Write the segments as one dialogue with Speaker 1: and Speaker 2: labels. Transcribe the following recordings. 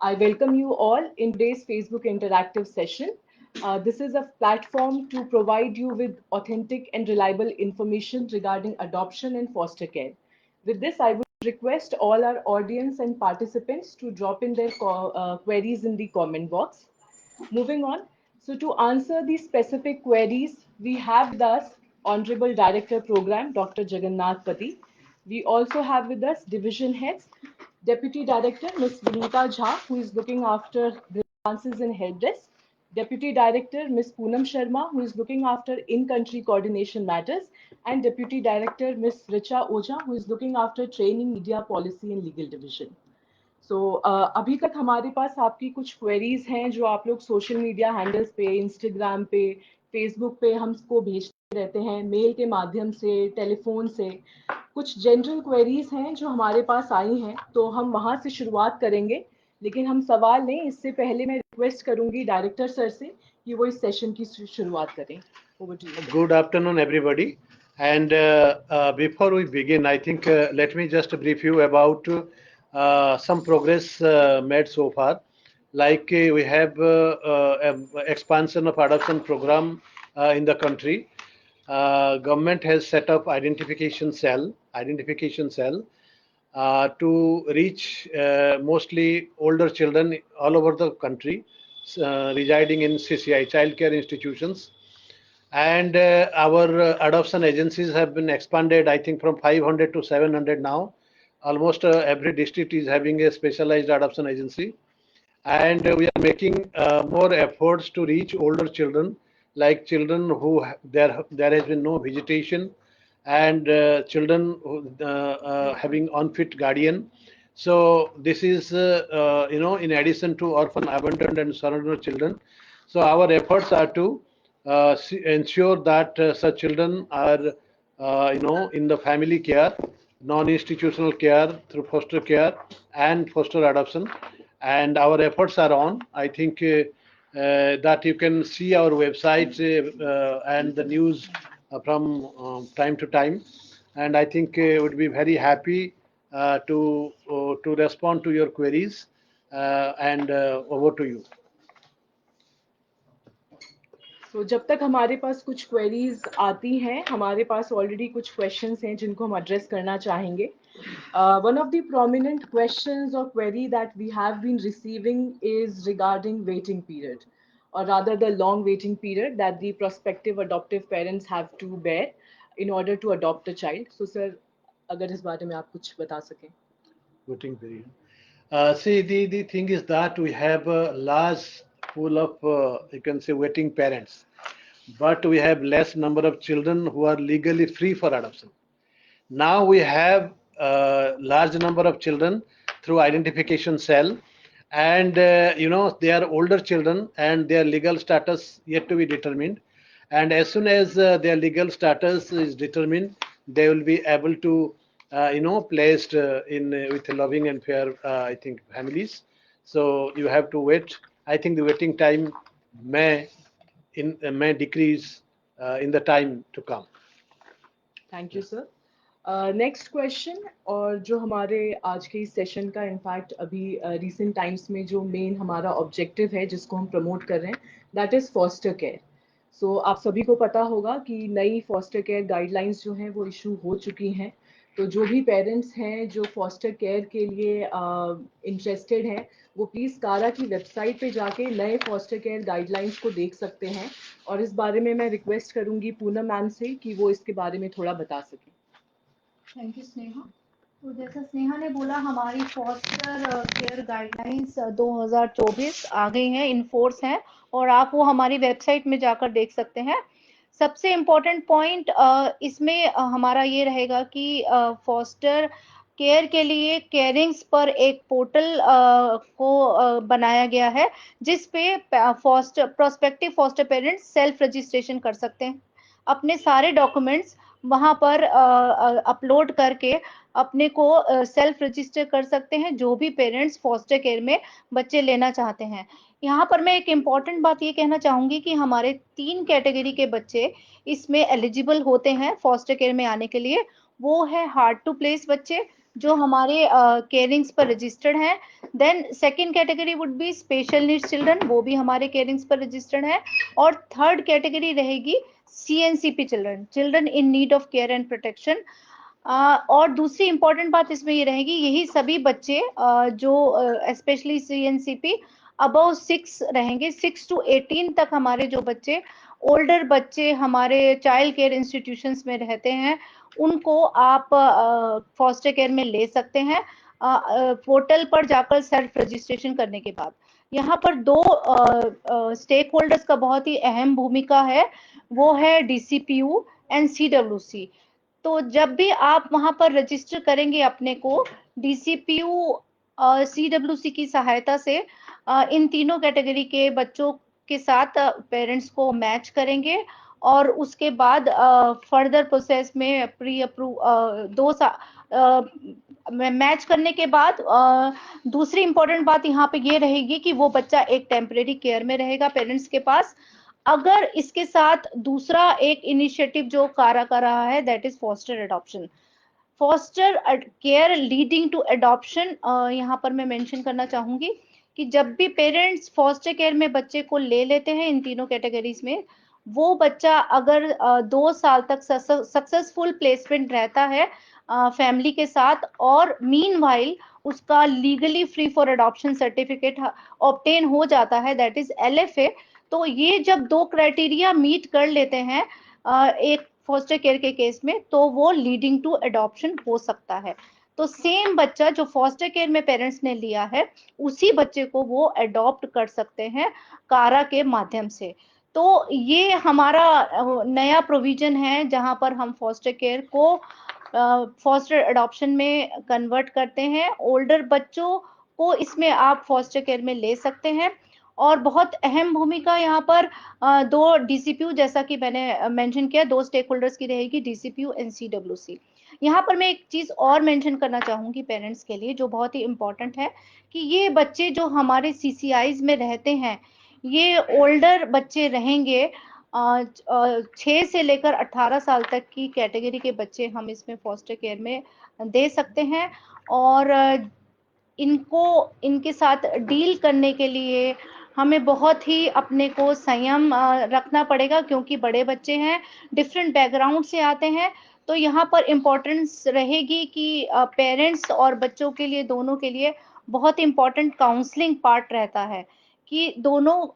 Speaker 1: I welcome you all in today's Facebook interactive session. This is a platform to provide you with authentic and reliable information regarding adoption and foster care. With this, I would request all our audience and participants to drop in their queries in the comment box. Moving on, so to answer these specific queries, we have with us Honorable Director Program, Dr. Jagannath Pati. We also have with us Division Heads, Deputy Director, Ms. Vinita Jha, who is looking after grievances and help desk, Deputy Director, Ms. Poonam Sharma, who is looking after in-country coordination matters, and Deputy Director, Ms. Richa Oja, who is looking after training, media policy and legal division. अभी तक हमारे पास आपकी कुछ queries हैं जो आप लोग social media handles पे, इंस्टाग्राम पे, फेसबुक पे हमको भेजते रहते हैं, मेल के माध्यम से, टेलीफोन से। कुछ जनरल क्वेरीज हैं जो हमारे पास आई हैं, तो हम वहां से शुरुआत करेंगे, लेकिन हम सवाल लें इससे पहले मैं रिक्वेस्ट करूंगी डायरेक्टर सर से कि वो इस सेशन की शुरुआत करें। Over to you, sir.
Speaker 2: Good afternoon, everybody. And before we begin, I think let me just brief you about some progress made so far. Like we have expansion of adoption program in the country. Government has set up identification cell to reach mostly older children all over the country residing in CCI, child care institutions. And our adoption agencies have been expanded, I think, from 500 to 700 now. Almost every district is having a specialized adoption agency. And we are making more efforts to reach older children, like children who there has been no visitation, and children who, having unfit guardian. So this is in addition to orphan, abandoned and surrendered children. So our efforts are to ensure that such children are in the family care, non-institutional care through foster care and foster adoption. And our efforts are on. I think that you can see our website and the news from time to time. And I think would be very happy to respond to your queries. And over to you.
Speaker 1: तो जब तक हमारे पास कुछ queries आती हैं, हमारे पास already कुछ questions हैं जिनको हम एड्रेस करना चाहेंगे. One of the prominent questions or query that we have been receiving is regarding waiting period, or rather the long waiting period that the prospective adoptive parents have to bear in order to adopt a child. So sir, अगर इस बारे में आप कुछ बता सकें.
Speaker 2: Waiting period. See, the thing is that we have a large pool of, you can say, waiting parents, but we have less number of children who are legally free for adoption. Now we have a large number of children through identification cell, and they are older children and their legal status yet to be determined. And as soon as their legal status is determined, they will be able to placed in with loving and fair I think families. So you have to wait. I think the waiting time may decrease in the time to come.
Speaker 1: Thank you sir. Next question, और जो हमारे आज के इस session का in fact अभी recent times में जो मेन हमारा ऑब्जेक्टिव है जिसको हम प्रमोट कर रहे हैं, दैट इज फॉस्टर केयर. सो आप सभी को पता होगा कि नई फॉस्टर केयर गाइडलाइंस जो हैं वो इशू हो चुकी हैं. तो जो भी पेरेंट्स हैं जो फॉस्टर केयर के लिए इंटरेस्टेड हैं, वो प्लीज़ कारा की वेबसाइट पे जाके नए फॉस्टर केयर गाइडलाइंस को देख सकते हैं. और इस बारे में मैं रिक्वेस्ट करूंगी पूनम मैम से कि वो इसके बारे में थोड़ा बता सकें.
Speaker 3: Thank you Sneha. तो जैसा स्नेहा ने बोला, हमारी फॉस्टर केयर गाइडलाइंस 2024 आ गई हैं, इनफोर्स हैं, और आप वो हमारी वेबसाइट में जाकर देख सकते हैं. सबसे इम्पोर्टेंट पॉइंट इसमें हमारा ये रहेगा कि फॉस्टर केयर के लिए केयरिंग्स पर एक पोर्टल को बनाया गया है जिस पे prospective foster parents self registration कर सकते हैं. अपने सारे डॉक्यूमेंट्स वहां पर अपलोड करके अपने को सेल्फ रजिस्टर कर सकते हैं जो भी पेरेंट्स फॉस्टर केयर में बच्चे लेना चाहते हैं. यहाँ पर मैं एक इम्पॉर्टेंट बात ये कहना चाहूंगी कि हमारे 3 कैटेगरी के बच्चे इसमें एलिजिबल होते हैं फॉस्टर केयर में आने के लिए. वो है हार्ड टू प्लेस बच्चे, जो हमारे केयरिंग्स पर रजिस्टर्ड हैं। Then second category would be special needs children, वो भी हमारे केयरिंग्स पर रजिस्टर्ड है। और थर्ड कैटेगरी रहेगी CNCP children, children in need of care and protection. और दूसरी इंपॉर्टेंट बात इसमें ये रहेगी, यही सभी बच्चे जो स्पेशली CNCP अबव 6 रहेंगे, 6 to 18 तक हमारे जो बच्चे ओल्डर बच्चे हमारे चाइल्ड केयर इंस्टीट्यूशंस में रहते हैं, उनको आप फॉस्टर केयर में ले सकते हैं पोर्टल पर जाकर सेल्फ रजिस्ट्रेशन करने के बाद। यहाँ पर दो स्टेक होल्डर्स का बहुत ही अहम भूमिका है, वो है DCPU एंड CWC। तो जब भी आप वहां पर रजिस्टर करेंगे अपने को, DCPU CWC की सहायता से इन तीनों कैटेगरी के बच्चों के साथ पेरेंट्स को मैच करेंगे और उसके बाद फर्दर प्रोसेस में प्री अप्रूव 2 मैच करने के बाद दूसरी इंपॉर्टेंट बात यहाँ पे ये रहेगी कि वो बच्चा एक टेम्परेरी केयर में रहेगा पेरेंट्स के पास। अगर इसके साथ दूसरा एक इनिशिएटिव जो कारा कर रहा है, that is foster adoption. Foster care leading to adoption, यहाँ पर मैं मेंशन करना चाहूंगी कि जब भी पेरेंट्स फॉस्टर केयर में बच्चे को ले लेते हैं इन तीनों कैटेगरीज में, वो बच्चा अगर 2 साल तक सक्सेसफुल प्लेसमेंट रहता है फैमिली के साथ और मीनवाइल उसका legally free for adoption certificate obtain हो जाता है, दैट इज LFA। तो ये जब 2 क्राइटेरिया मीट कर लेते हैं एक फॉस्टर केयर के केस में, तो वो लीडिंग टू एडॉप्शन हो सकता है। तो सेम बच्चा जो फॉस्टर केयर में पेरेंट्स ने लिया है, उसी बच्चे को वो अडॉप्ट कर सकते हैं कारा के माध्यम से। तो ये हमारा नया प्रोविजन है जहां पर हम फॉस्टर केयर को फॉस्टर एडॉप्शन में कन्वर्ट करते हैं। ओल्डर बच्चों को इसमें आप फॉस्टर केयर में ले सकते हैं। और बहुत अहम भूमिका यहाँ पर 2 DCPU, जैसा कि मैंने मेंशन किया, 2 स्टेक होल्डर्स की रहेगी, DCPU एंड CWC। यहाँ पर मैं एक चीज और मेंशन करना चाहूंगी पेरेंट्स के लिए जो बहुत ही इंपॉर्टेंट है, कि ये बच्चे जो हमारे CCIs में रहते हैं, ये ओल्डर बच्चे रहेंगे। 6 से लेकर 18 साल तक की कैटेगरी के बच्चे हम इसमें फॉस्टर केयर में दे सकते हैं। और इनको इनके साथ डील करने के लिए हमें बहुत ही अपने को संयम रखना पड़ेगा, क्योंकि बड़े बच्चे हैं, डिफरेंट बैकग्राउंड से आते हैं। तो यहाँ पर इम्पोर्टेंस रहेगी कि पेरेंट्स और बच्चों के लिए, दोनों के लिए बहुत इंपॉर्टेंट काउंसलिंग पार्ट रहता है कि दोनों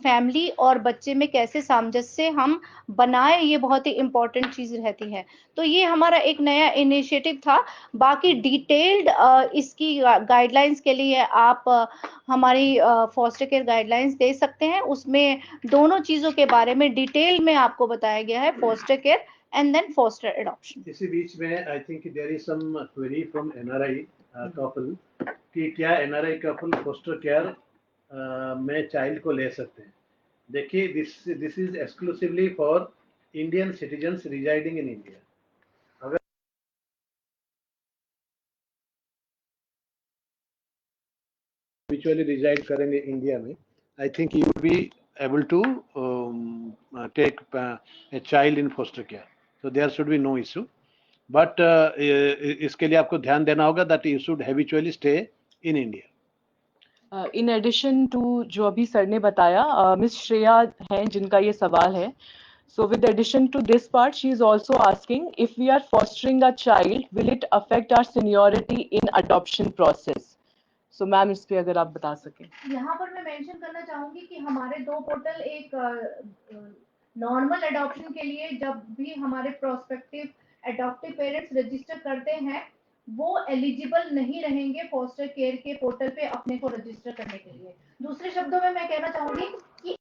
Speaker 3: फैमिली और बच्चे में कैसे सामंजस्य हम बनाए, ये बहुत ही इंपॉर्टेंट चीज रहती है। तो ये हमारा एक नया इनिशिएटिव था। बाकी डिटेल्ड इसकी गाइडलाइंस के लिए आप हमारी फॉस्टर केयर गाइडलाइंस दे सकते हैं, उसमें दोनों चीजों के बारे में डिटेल में आपको बताया गया है, foster care and then foster adoption.
Speaker 2: इसी बीच में I think there is some query from NRI couple कि क्या NRI कपल फॉस्टर केयर में चाइल्ड को ले सकते हैं। देखिए, this is exclusively for Indian citizens residing in India. अगर habitually reside करेंगे इंडिया में, I think you will be able to take a child in foster care, so there should be no issue, but इसके लिए आपको ध्यान देना होगा that you should habitually stay in India.
Speaker 1: In addition to जो अभी sir ने बताया, मिस श्रेया हैं जिनका ये सवाल है। So with addition to this part, she is also asking if we are fostering a child, will it affect our seniority in adoption process? So ma'am इस पे अगर आप बता सकें।
Speaker 3: यहाँ पर मैं मेंशन करना चाहूंगी कि हमारे 2 पोर्टल, एक नॉर्मल एडॉप्शन के लिए जब भी हमारे प्रोस्पेक्टिव एडॉप्टिव पेरेंट्स रजिस्टर करते हैं, वो एलिजिबल नहीं रहेंगे फॉस्टर केयर के पोर्टल पे अपने को रजिस्टर करने के लिए। दूसरे शब्दों में मैं कहना चाहूंगी कि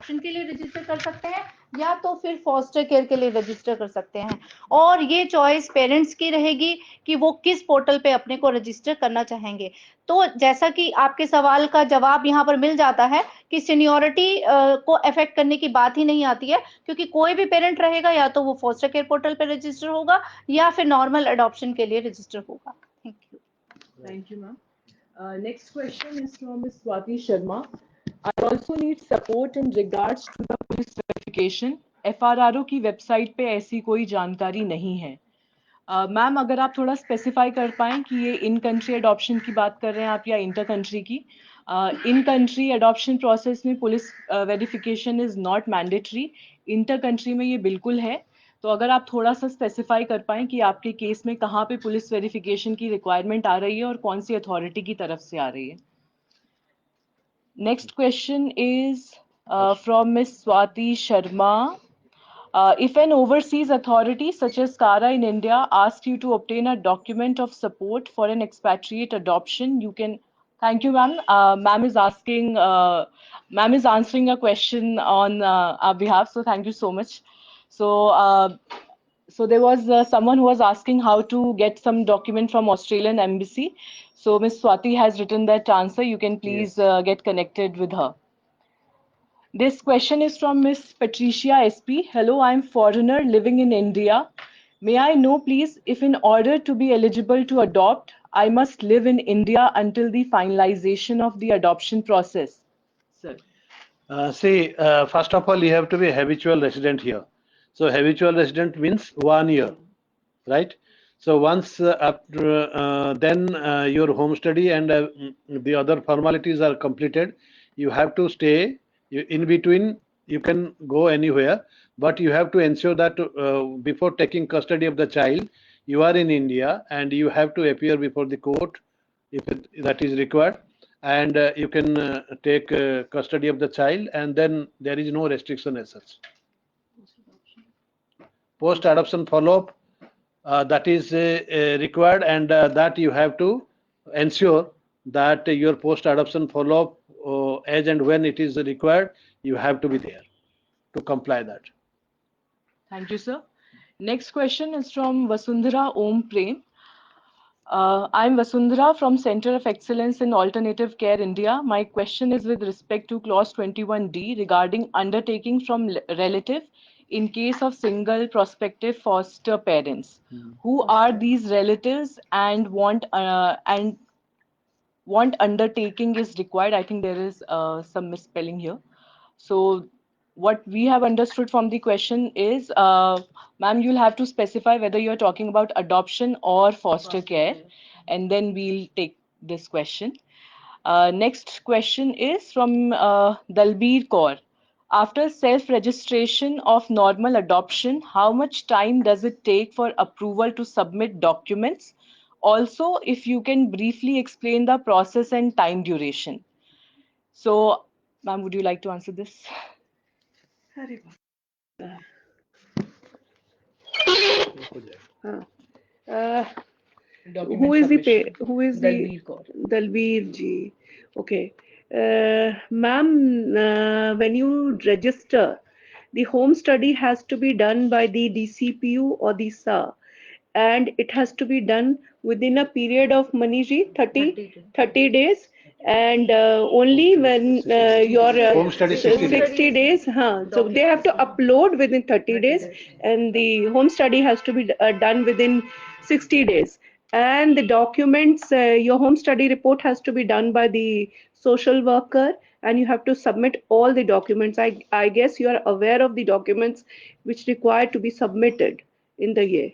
Speaker 3: के लिए रजिस्टर कर सकते हैं या तो फिर फॉस्टर केयर के लिए रजिस्टर कर सकते हैं, और ये चॉइस पेरेंट्स की रहेगी कि वो किस पोर्टल पे अपने को रजिस्टर करना चाहेंगे। तो जैसा कि आपके सवाल का जवाब यहाँ पर मिल जाता है कि सीनियरिटी को अफेक्ट करने की बात ही नहीं आती है, क्योंकि कोई भी पेरेंट रहेगा या तो वो फॉस्टर केयर पोर्टल पे रजिस्टर होगा या फिर नॉर्मल अडॉप्शन के लिए रजिस्टर होगा।
Speaker 1: Thank you ma'am. Next question is from Swati Sharma. I also need support in regards to the police verification. FRRO की वेबसाइट पे ऐसी कोई जानकारी नहीं है। मैम, अगर आप थोड़ा स्पेसिफाई कर पाएँ कि ये इन कंट्री अडॉप्शन की बात कर रहे हैं आप या इंटर कंट्री की? इन कंट्री अडॉप्शन प्रोसेस में police verification is not mandatory, inter country में ये बिल्कुल है। तो अगर आप थोड़ा सा स्पेसिफाई कर पाएँ कि आपके केस में कहाँ पे पुलिस वेरिफिकेशन की रिक्वायरमेंट आ रही है और कौन सी अथॉरिटी की तरफ से आ रही है? Next question is from Ms. Swati Sharma. If an overseas authority such as CARA in India asks you to obtain a document of support for an expatriate adoption, you can. Thank you, ma'am. Ma'am is asking, ma'am is answering a question on our behalf. So thank you so much. So there was someone who was asking how to get some document from Australian embassy. So Ms. Swati has written that answer. You can please
Speaker 2: Yes.
Speaker 1: get connected with her. This question is from Miss Patricia SP. Hello, I'm foreigner living in India. May I know, please, if in order to be eligible to adopt, I must live in India until the finalization of the adoption process? Sir.
Speaker 2: See, first of all, you have to be habitual resident here. So habitual resident means 1 year, right? So once then your home study and the other formalities are completed, you have to stay. In between, you can go anywhere, but you have to ensure that before taking custody of the child, you are in India and you have to appear before the court if that is required, and you can take custody of the child, and then there is no restriction as such. Post adoption follow-up, that is required, and that you have to ensure that your post adoption follow-up as and when it is required, you have to be there to comply that.
Speaker 1: Thank you, sir. Next question is from Vasundhara Om Prem. I'm Vasundhara from Center of Excellence in Alternative Care India. My question is with respect to clause 21D regarding undertaking from relative in case of single prospective foster parents. Who are these relatives and want undertaking is required? I think there is some misspelling here. So what we have understood from the question is, ma'am, you'll have to specify whether you're talking about adoption or foster care, and then we'll take this question. Next question is from Dalbir Kaur. After self-registration of normal adoption, how much time does it take for approval to submit documents? Also, if you can briefly explain the process and time duration. So, ma'am, would you like to answer this?
Speaker 4: Who is the
Speaker 1: Dalbir Kaur.
Speaker 4: Dalbir ji? Okay, ma'am, when you register, the home study has to be done by the DCPU or the SA, and it has to be done within a period of Maniji 30 days, and only when your
Speaker 2: Home study 60
Speaker 4: days, so they have to upload within 30 days, and the home study has to be done within 60 days. And the documents, your home study report has to be done by the social worker, and you have to submit all the documents. I guess you are aware of the documents which require to be submitted in the year.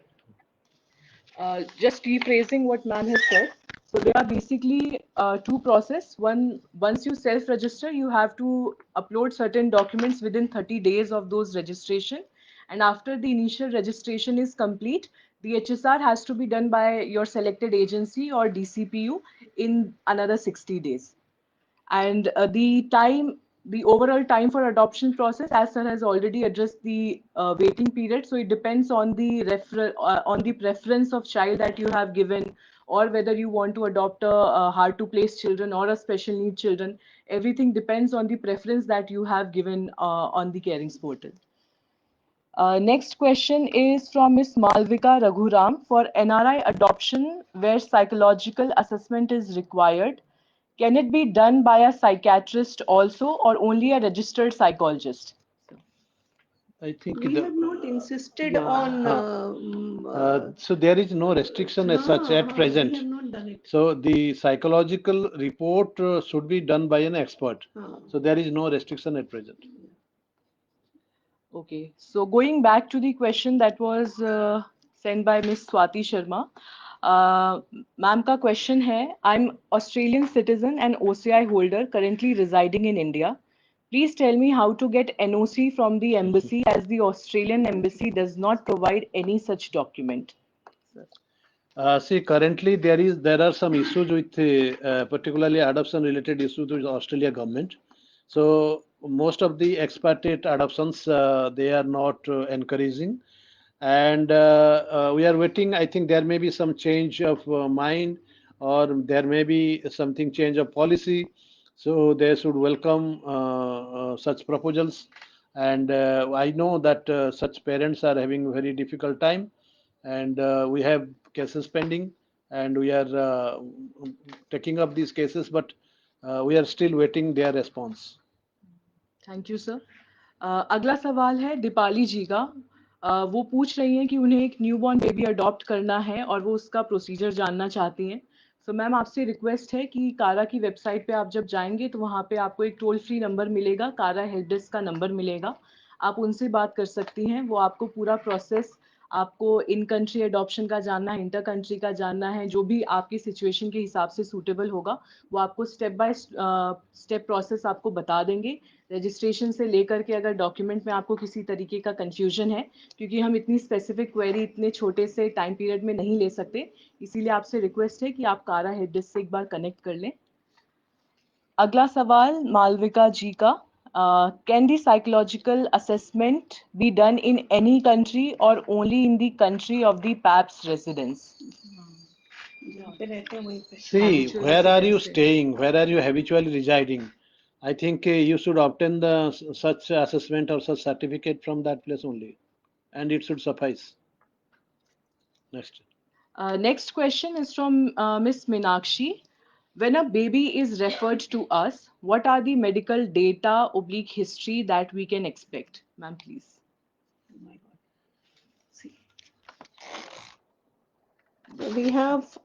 Speaker 1: Just rephrasing what ma'am has said. So there are basically two processes. One, once you self-register, you have to upload certain documents within 30 days of those registration. And after the initial registration is complete, the HSR has to be done by your selected agency or DCPU in another 60 days. And the overall time for adoption process, as sir has already addressed the waiting period, so it depends on the preference of child that you have given, or whether you want to adopt a hard to place children or a special need children. Everything depends on the preference that you have given on the Carings portal. Next question is from Ms. Malvika Raghuram. For NRI adoption where psychological assessment is required, can it be done by a psychiatrist also, or only a registered psychologist?
Speaker 2: I think
Speaker 4: We have not insisted on.
Speaker 2: so there is no restriction as such at present.
Speaker 4: We have not done it.
Speaker 2: So the psychological report should be done by an expert. So there is no restriction at present.
Speaker 1: Okay, so going back to the question that was sent by Miss Swati Sharma, ma'am का question है, I'm Australian citizen and OCI holder currently residing in India. Please tell me how to get NOC from the embassy as the Australian embassy does not provide any such document.
Speaker 2: See, currently there are some issues with particularly adoption related issues with Australia government. So most of the expatriate adoptions they are not encouraging, and we are waiting. I think there may be some change of mind, or there may be something change of policy. So they should welcome such proposals, and I know that such parents are having very difficult time, and we have cases pending, and we are taking up these cases, but we are still waiting their response.
Speaker 1: Thank you sir. अगला सवाल है दीपाली जी का. वो पूछ रही हैं कि उन्हें एक न्यूबॉर्न बेबी अडॉप्ट करना है और वो उसका प्रोसीजर जानना चाहती हैं. सो मैम आपसे रिक्वेस्ट है कि कारा की वेबसाइट पे आप जब जाएंगे तो वहाँ पे आपको एक टोल फ्री नंबर मिलेगा, कारा हेल्प डेस्क का नंबर मिलेगा. आप उनसे बात कर सकती हैं. वो आपको पूरा प्रोसेस, आपको इन कंट्री अडॉप्शन का जानना है, इंटर कंट्री का जानना है, जो भी आपकी सिचुएशन के हिसाब से सूटेबल होगा वो आपको स्टेप बाय स्टेप प्रोसेस आपको बता देंगे. रजिस्ट्रेशन से लेकर के अगर डॉक्यूमेंट में आपको किसी तरीके का कंफ्यूजन है, क्योंकि हम इतनी स्पेसिफिक क्वेरी इतने छोटे से टाइम पीरियड में नहीं ले सकते, इसीलिए आपसे रिक्वेस्ट है कि आप कारा हेल्प डेस्क से एक बार कनेक्ट कर लें. अगला सवाल मालविका जी का. Can the psychological assessment be done in any country or only in the country of the PAPS residence?
Speaker 2: See, where are you staying? Where are you habitually residing? I think you should obtain the such assessment or such certificate from that place only, and it should suffice. Next.
Speaker 1: Next question is from Miss Minakshi. When a baby is referred to us, what are the medical data oblique history that we can expect? Ma'am, please.
Speaker 4: Oh my God. See, we have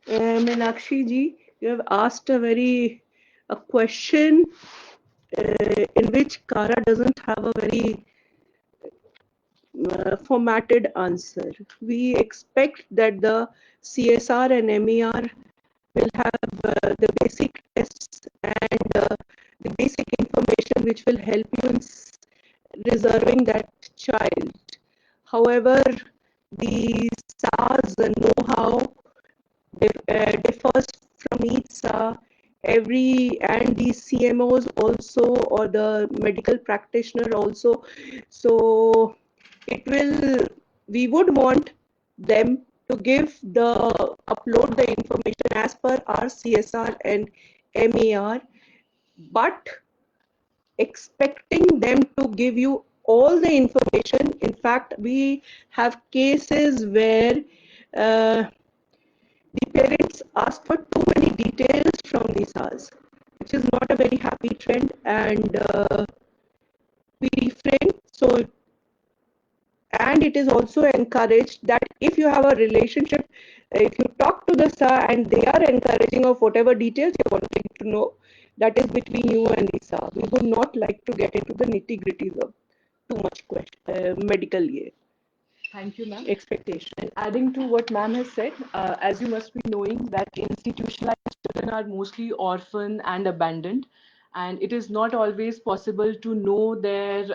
Speaker 4: Meenakshi ji, you have asked a question in which Kara doesn't have a very formatted answer. We expect that the CSR and MER will have the basic tests and the basic information which will help you in reserving that child. However, the SARS know-how differs from each SAR. And the CMOs also, or the medical practitioner also. So we would want them to upload the information as per our CSR and MER, but expecting them to give you all the information. In fact, we have cases where the parents ask for too many details from the SARS, which is not a very happy trend, and we refrain. So, and it is also encouraged that if you have a relationship, if you talk to the SAR and they are encouraging of whatever details you want to know, that is between you and the SAR. We would not like to get into the nitty-gritties of too much medical
Speaker 1: Thank you, ma'am.
Speaker 4: expectation.
Speaker 1: And adding to what ma'am has said, as you must be knowing that institutionalized children are mostly orphan and abandoned, and it is not always possible to know their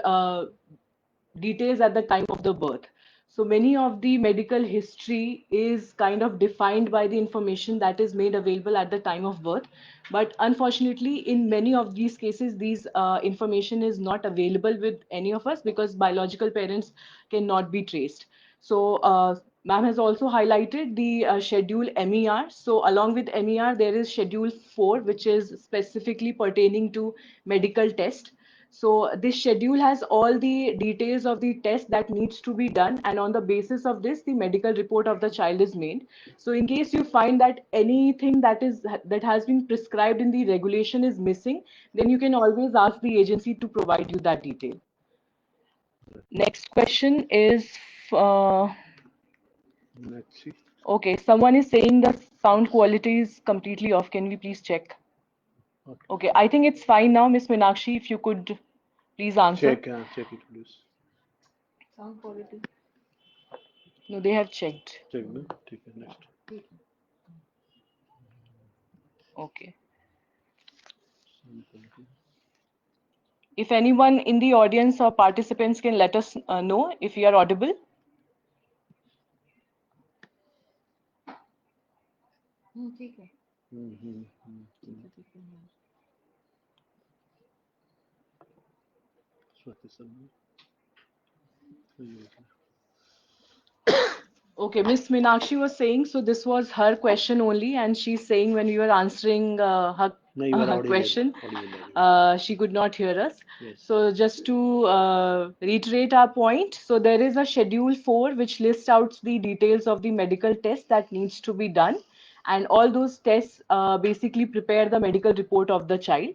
Speaker 1: details at the time of the birth. So many of the medical history is kind of defined by the information that is made available at the time of birth. But unfortunately, in many of these cases, these information is not available with any of us because biological parents cannot be traced. So ma'am has also highlighted the schedule MER. So along with MER, there is schedule 4, which is specifically pertaining to medical test. So this schedule has all the details of the test that needs to be done, and on the basis of this, the medical report of the child is made. So in case you find that anything that has been prescribed in the regulation is missing, then you can always ask the agency to provide you that detail. Next question is
Speaker 2: Let's see.
Speaker 1: okay, someone is saying the sound quality is completely off. Can we please check? Okay, I think it's fine now, Miss Meenakshi, if you could Please answer.
Speaker 2: check it, please.
Speaker 3: Sound quality.
Speaker 1: No, they have checked.
Speaker 2: Check, no? ठीक है, next.
Speaker 1: Okay.
Speaker 2: Sound quality.
Speaker 1: If anyone in the audience or participants can let us know if you are audible.
Speaker 3: ठीक है
Speaker 2: Swati Sharma.
Speaker 1: Okay, Miss Meenakshi was saying, so this was her question only, and she's saying when we were answering her,
Speaker 2: No, you are
Speaker 1: her
Speaker 2: audible.
Speaker 1: question,
Speaker 2: Audible.
Speaker 1: she could not hear us.
Speaker 2: Yes.
Speaker 1: So just to reiterate our point, so there is a schedule 4 which lists out the details of the medical test that needs to be done, and all those tests basically prepare the medical report of the child.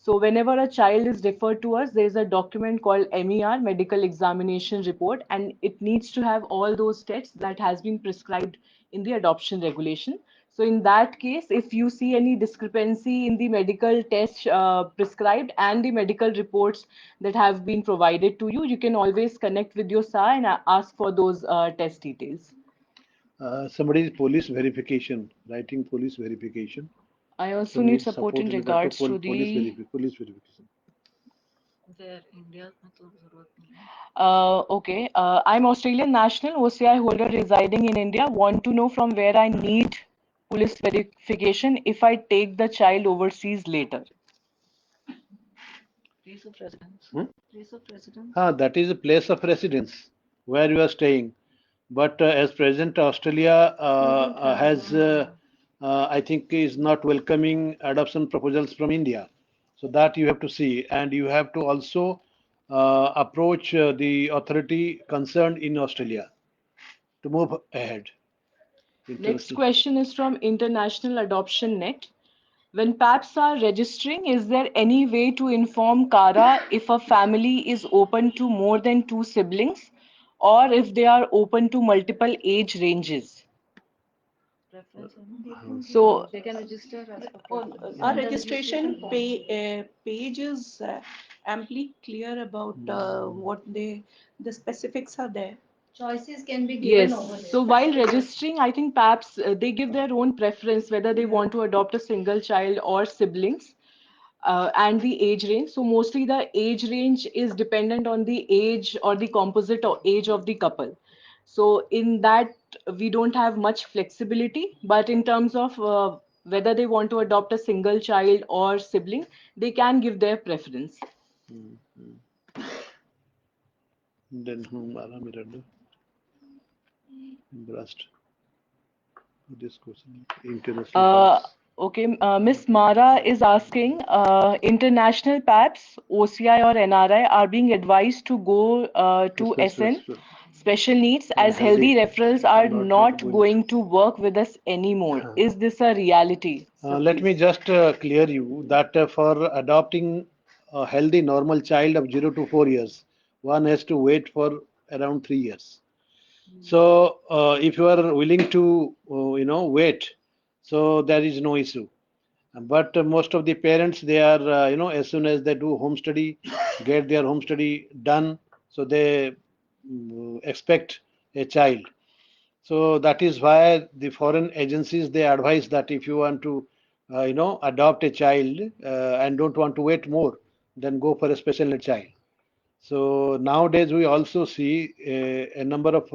Speaker 1: So whenever a child is referred to us, there is a document called MER, Medical Examination Report, and it needs to have all those tests that has been prescribed in the adoption regulation. So in that case, if you see any discrepancy in the medical tests prescribed and the medical reports that have been provided to you, you can always connect with your SAR and ask for those test details.
Speaker 2: Somebody's police verification, writing police verification.
Speaker 1: I also
Speaker 2: So
Speaker 1: need support in regards to
Speaker 2: police
Speaker 1: the
Speaker 2: verification.
Speaker 1: Okay, I'm Australian national, OCI holder residing in India. Want to know from where I need police verification if I take the child overseas later.
Speaker 5: Place of residence. Place of residence.
Speaker 2: That is a place of residence where you are staying. But as present, Australia has, I think, is not welcoming adoption proposals from India. So that you have to see, and you have to also approach the authority concerned in Australia to move ahead.
Speaker 1: Next question is from International Adoption Net. When PAPs are registering, is there any way to inform CARA if a family is open to more than 2 siblings or if they are open to multiple age ranges? So
Speaker 3: they can register as per preference.
Speaker 4: Our
Speaker 3: And the
Speaker 4: registration
Speaker 3: form.
Speaker 4: page is amply clear about what the specifics are there.
Speaker 3: Choices can be given over
Speaker 1: yes,
Speaker 3: there.
Speaker 1: so while registering, I think PAPs they give their own preference whether they want to adopt a single child or siblings. And the age range. So mostly the age range is dependent on the age or the composite or age of the couple. So in that we don't have much flexibility, but in terms of whether they want to adopt a single child or sibling, they can give their preference.
Speaker 2: Then embarrassed. This question, international.
Speaker 1: Okay, Miss Mara is asking, international PAPs, OCI or NRI are being advised to go to SN, special needs, as healthy referrals are not going to work with us anymore. Is this a reality?
Speaker 2: Let me just clear you that for adopting a healthy normal child of 0 to 4 years, one has to wait for around 3 years. So if you are willing to wait, so there is no issue. But most of the parents, they are as soon as they do home study, get their home study done, so they expect a child. So that is why the foreign agencies, they advise that if you want to adopt a child and don't want to wait more, then go for a special need child. So nowadays we also see a number of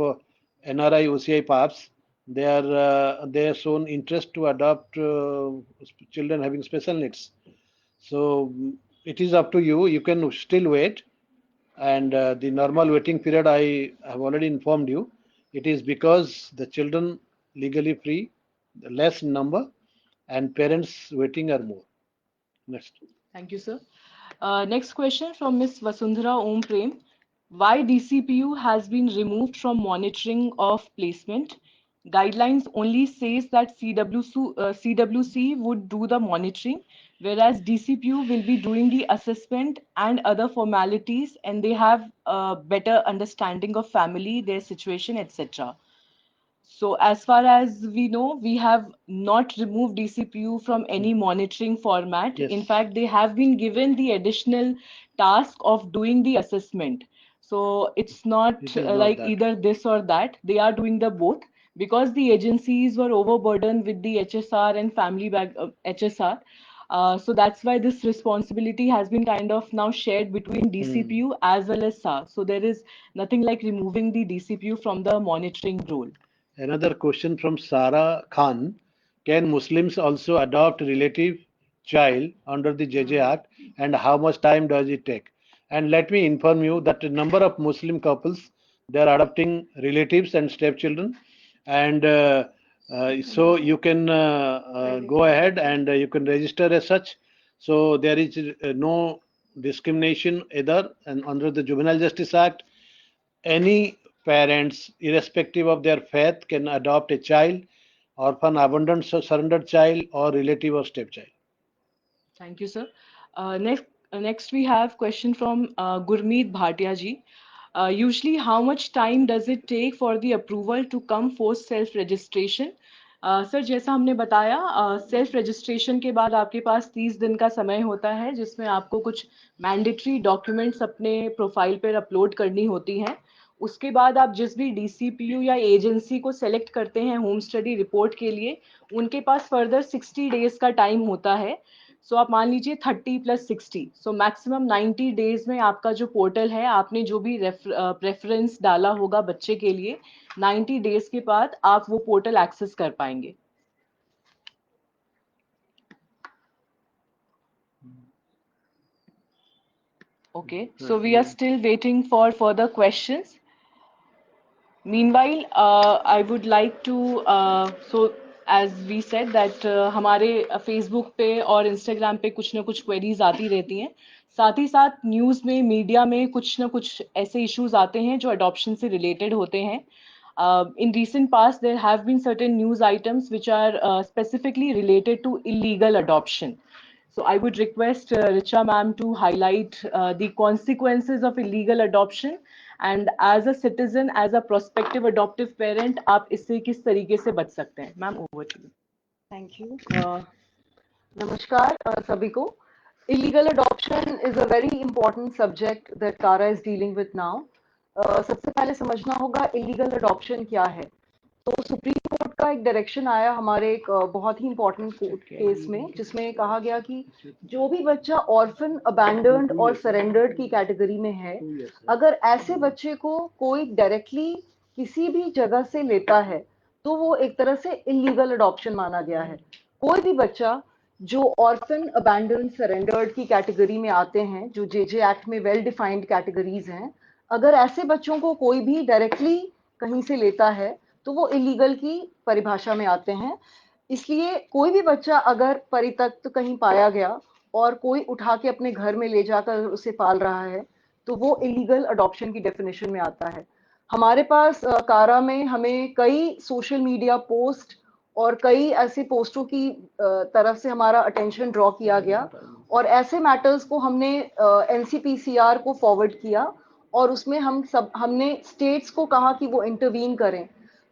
Speaker 2: NRI OCI PAPs. They are shown interest to adopt children having special needs. So it is up to you. You can still wait, and the normal waiting period I have already informed you. It is because the children legally free, less number, and parents waiting are more. Next.
Speaker 1: Thank you, sir. Next question from Ms. Vasundhara Om Prem. Why DCPU has been removed from monitoring of placement? Guidelines only says that CWC would do the monitoring, whereas DCPU will be doing the assessment and other formalities, and they have a better understanding of family, their situation, etc. So as far as we know, we have not removed DCPU from any monitoring format.
Speaker 2: Yes.
Speaker 1: In fact, they have been given the additional task of doing the assessment. So it's not
Speaker 2: It is not
Speaker 1: like
Speaker 2: that.
Speaker 1: either this or that. They are doing the both because the agencies were overburdened with the HSR and family HSR. So that's why this responsibility has been kind of now shared between DCPU as well as SAR. So there is nothing like removing the DCPU from the monitoring role.
Speaker 2: Another question from Sara Khan. Can Muslims also adopt relative child under the JJ Act, and how much time does it take? And let me inform you that a number of Muslim couples, they are adopting relatives and stepchildren, and so you can go ahead and you can register as such. So there is no discrimination either, and under the Juvenile Justice Act, any parents, irrespective of their faith, can adopt a child, orphan, abandoned, surrendered child, or relative or stepchild.
Speaker 1: Thank you, sir. Next we have question from Gurmeet Bhatia ji. Usually, how much time does it take for the approval to come for self-registration? Sir जैसा हमने बताया self registration के बाद आपके पास 30 दिन का समय होता है जिसमें आपको कुछ मैंडेटरी डॉक्यूमेंट्स अपने प्रोफाइल पर अपलोड करनी होती हैं उसके बाद आप जिस भी डीसीपीयू या एजेंसी को सेलेक्ट करते हैं होम स्टडी रिपोर्ट के लिए उनके पास फर्दर 60 डेज का टाइम होता है सो आप मान लीजिए 30 + 60 सो मैक्सिमम 90 डेज में आपका जो पोर्टल है आपने जो भी प्रेफरेंस डाला होगा बच्चे के लिए 90 डेज के बाद आप वो पोर्टल एक्सेस कर पाएंगे Okay, so we are still waiting for further questions. Meanwhile, I would like to, so as we said that हमारे Facebook पे और Instagram पे कुछ ना कुछ queries आती रहती हैं साथ ही साथ न्यूज़ में मीडिया में कुछ ना कुछ ऐसे इश्यूज आते हैं जो अडॉप्शन से रिलेटेड होते हैं in recent past there have been certain news items which are specifically related to illegal adoption. So I would request Richa ma'am to highlight the consequences of illegal adoption and as a citizen, as a prospective adoptive parent, आप इससे किस तरीके से बच सकते हैं? Ma'am, over to you.
Speaker 6: Thank you. Namaskar सभी को. Illegal adoption is a very important subject that CARA is dealing with now. सबसे पहले समझना होगा illegal adoption क्या है. तो सुप्रीम कोर्ट का एक डायरेक्शन आया हमारे एक बहुत ही इम्पोर्टेंट कोर्ट केस में जिसमें कहा गया कि जो भी बच्चा ऑर्फन अबैंडन्ड और सरेंडर्ड की कैटेगरी में है अगर ऐसे बच्चे को कोई डायरेक्टली किसी भी जगह से लेता है तो वो एक तरह से इलीगल अडॉप्शन माना गया है कोई भी बच्चा जो ऑर्फन अबैंडन्ड सरेंडर्ड की कैटेगरी में आते हैं जो जेजे एक्ट में वेल डिफाइंड कैटेगरीज हैं अगर ऐसे बच्चों को कोई भी डायरेक्टली कहीं से लेता है तो वो इलीगल की परिभाषा में आते हैं इसलिए कोई भी बच्चा अगर परित्यक्त कहीं पाया गया और कोई उठा के अपने घर में ले जाकर उसे पाल रहा है तो वो इलीगल अडॉप्शन की डेफिनेशन में आता है हमारे पास कारा में हमें कई सोशल मीडिया पोस्ट और कई ऐसे पोस्टों की तरफ से हमारा अटेंशन ड्रॉ किया गया और ऐसे मैटर्स को हमने एनसीपीसीआर को फॉरवर्ड किया और उसमें हमने स्टेट्स को कहा कि वो इंटरवीन करें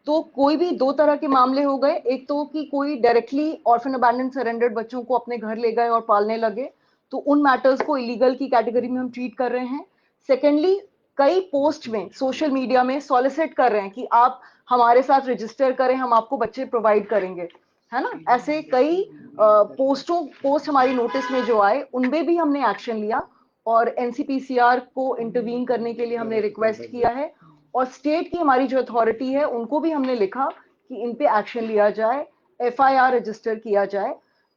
Speaker 6: तो कोई भी दो तरह के मामले हो गए एक तो कि कोई डायरेक्टली ऑर्फन अबैंडन्ड सरेंडर्ड बच्चों को अपने घर ले गए और पालने लगे तो उन मैटर्स को इलीगल की कैटेगरी में हम ट्रीट कर रहे हैं सेकेंडली कई पोस्ट में सोशल मीडिया में सॉलिसिट कर रहे हैं कि आप हमारे साथ रजिस्टर करें हम आपको बच्चे प्रोवाइड करेंगे है ना ऐसे कई पोस्ट हमारी नोटिस में जो आए उनमें भी हमने एक्शन लिया और एनसीपीसीआर को इंटरवीन करने के लिए हमने रिक्वेस्ट किया है और स्टेट की हमारी जो अथॉरिटी है उनको भी हमने लिखा कि इन पे एक्शन लिया जाए एफआईआर रजिस्टर किया जाए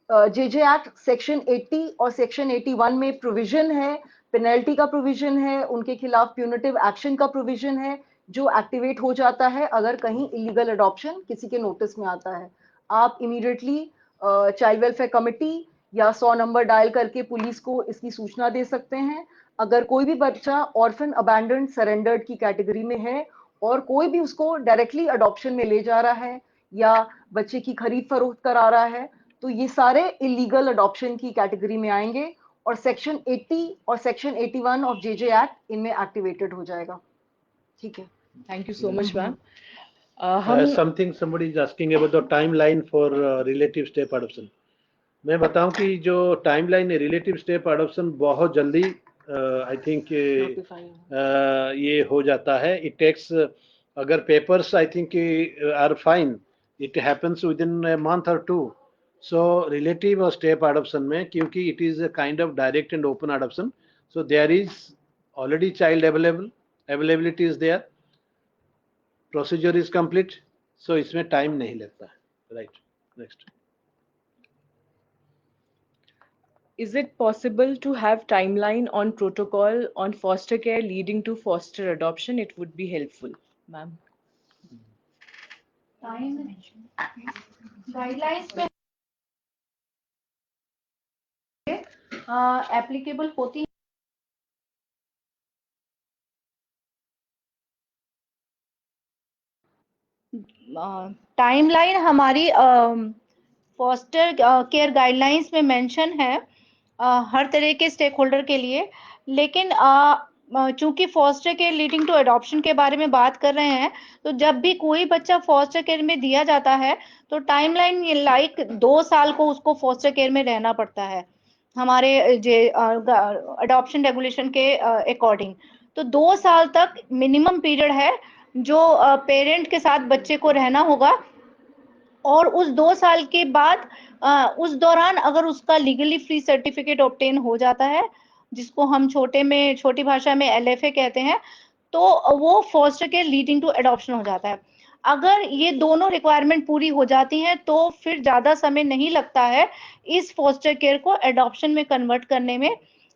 Speaker 6: जेजे एक्ट सेक्शन 80 और सेक्शन 81 में प्रोविजन है पेनल्टी का प्रोविजन है उनके खिलाफ प्यूनिटिव एक्शन का प्रोविजन है जो एक्टिवेट हो जाता है अगर कहीं इलीगल अडॉप्शन किसी के नोटिस में आता है आप इमीडिएटली चाइल्ड वेलफेयर कमिटी या 100 नंबर डायल करके पुलिस को इसकी सूचना दे सकते हैं अगर कोई भी बच्चा ऑर्फन अबैंडन्ड सरेंडर्ड की कैटेगरी में है और कोई भी उसको डायरेक्टली अडॉप्शन में ले जा रहा है या बच्चे की खरीद फरोख्त करा रहा है तो ये सारे इलीगल अडॉप्शन की कैटेगरी में आएंगे और सेक्शन 80 और सेक्शन 81 ऑफ जेजे एक्ट इनमें एक्टिवेटेड हो जाएगा ठीक है
Speaker 1: thank you so much ma'am हम
Speaker 2: Something somebody is asking about the timeline for relative step adoption. मैं बताऊं कि जो टाइमलाइन है रिलेटिव स्टेप अडॉप्शन बहुत जल्दी आई थिंक
Speaker 5: Notify.
Speaker 2: ये हो जाता है. इट टेक्स अगर papers I think are fine it happens within a month or two. So relative or step adoption में क्योंकि it is a kind of direct and open adoption so there is already child availability is there procedure is complete so इसमें time नहीं लगता है. Right. Next.
Speaker 1: Is it possible to have timeline on protocol on foster care leading to foster adoption? It would be helpful, ma'am.
Speaker 3: Time guidelines पे applicable होती timeline हमारी foster care guidelines में mention है हर तरह के स्टेक होल्डर के लिए. लेकिन चूंकि foster care leading to adoption के बारे में बात कर रहे हैं तो जब भी कोई बच्चा फॉस्टर केयर में दिया जाता है तो टाइमलाइन लाइक 2 साल को उसको फॉस्टर केयर में रहना पड़ता है हमारे अडॉप्शन रेगुलेशन के अकॉर्डिंग. तो 2 साल तक मिनिमम पीरियड है जो पेरेंट के साथ बच्चे को रहना होगा. और उस 2 साल के बाद उस दौरान अगर उसका लीगली फ्री सर्टिफिकेट ऑब्टेन हो जाता है जिसको हम छोटी भाषा में LFA कहते हैं तो वो foster care leading to adoption हो जाता है. अगर ये दोनों रिक्वायरमेंट पूरी हो जाती हैं तो फिर ज्यादा समय नहीं लगता है इस फॉस्टर केयर को अडॉप्शन में कन्वर्ट करने में.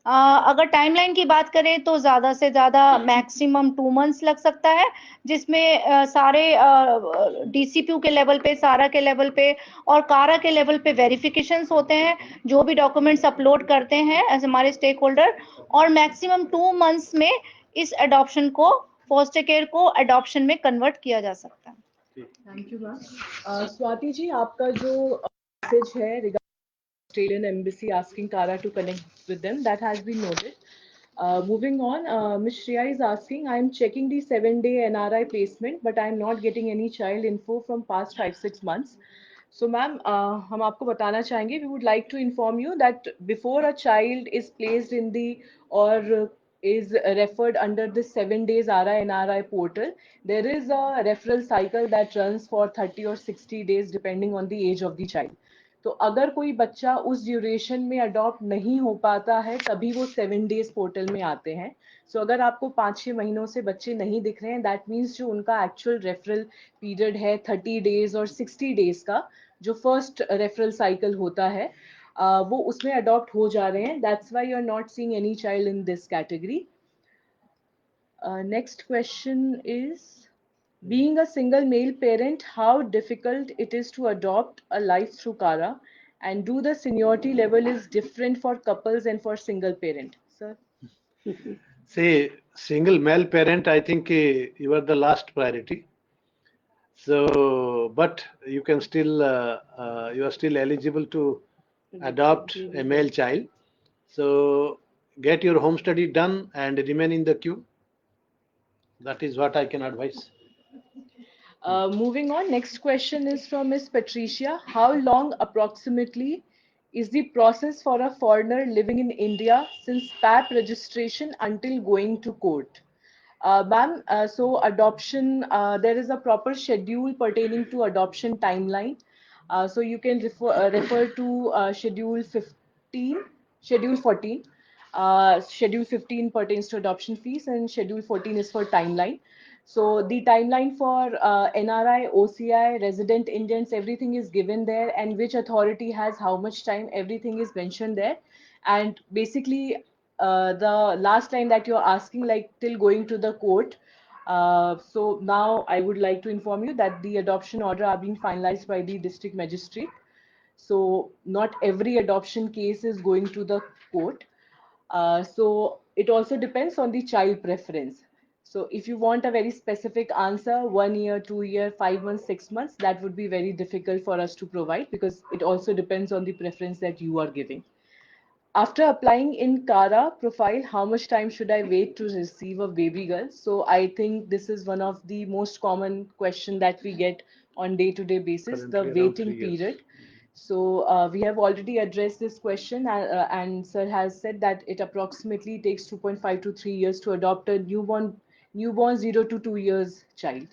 Speaker 3: अगर टाइमलाइन की बात करें तो ज्यादा से ज्यादा मैक्सिमम 2 मंथ्स लग सकता है जिसमें सारे DCPU के लेवल पे सारा के लेवल पे और कारा के लेवल पे वेरिफिकेशंस होते हैं जो भी डॉक्यूमेंट्स अपलोड करते हैं एज हमारे स्टेक होल्डर. और मैक्सिमम 2 मंथ्स में इस अडॉप्शन को फॉस्टर केयर को अडॉप्शन में कन्वर्ट किया जा सकता है.
Speaker 1: Thank you ma'am. Swati ji आपका जो मैसेज है regarding Australian embassy asking Kara to connect with them, that has been noted. Moving on, Ms. Shreya is asking, I am checking the 7-day NRI placement, but I am not getting any child info from past 5-6 months. So, ma'am, हम आपको बताना चाहेंगे, we would like to inform you that before a child is placed in the or is referred under the 7 days RI NRI portal, there is a referral cycle that runs for 30 or 60 days depending on the age of the child. तो अगर कोई बच्चा उस duration में adopt नहीं हो पाता है तभी वो 7 डेज पोर्टल में आते हैं. सो अगर आपको 5-6 महीनों से बच्चे नहीं दिख रहे हैं दैट मीन्स जो उनका एक्चुअल रेफरल पीरियड है 30 डेज और 60 डेज का जो फर्स्ट रेफरल साइकिल होता है वो उसमें अडॉप्ट हो जा रहे हैं. That's why you are not seeing any child in this category. Next question is being a single male parent, how difficult it is to adopt a life through Kara, and do the seniority level is different for couples and for single parent, sir?
Speaker 2: See, single male parent, I think you are the last priority. So, but you can still, you are still eligible to adopt a male child. So, get your home study done and remain in the queue. That is what I can advise.
Speaker 1: Moving on, next question is from Miss Patricia. How long approximately is the process for a foreigner living in India since PAP registration until going to court? Ma'am, so adoption, there is a proper schedule pertaining to adoption timeline. So you can refer to schedule 15, schedule 14. Schedule 15 pertains to adoption fees and schedule 14 is for timeline. So the timeline for NRI, OCI, resident Indians, everything is given there, and which authority has how much time, everything is mentioned there. And basically, the last line that you're asking, like till going to the court. So now I would like to inform you that the adoption order are being finalized by the district magistrate. So not every adoption case is going to the court. So it also depends on the child preference. So if you want a very specific answer, 1 year, 2 year, 5 months, 6 months, that would be very difficult for us to provide because it also depends on the preference that you are giving. After applying in Kara profile, how much time should I wait to receive a baby girl? So I think this is one of the most common question that we get on day-to-day basis, the
Speaker 2: Currently around
Speaker 1: waiting
Speaker 2: 3 years.
Speaker 1: period. So we have already addressed this question, and sir has said that it approximately takes 2.5 to 3 years to adopt a newborn 0 to 2 years child.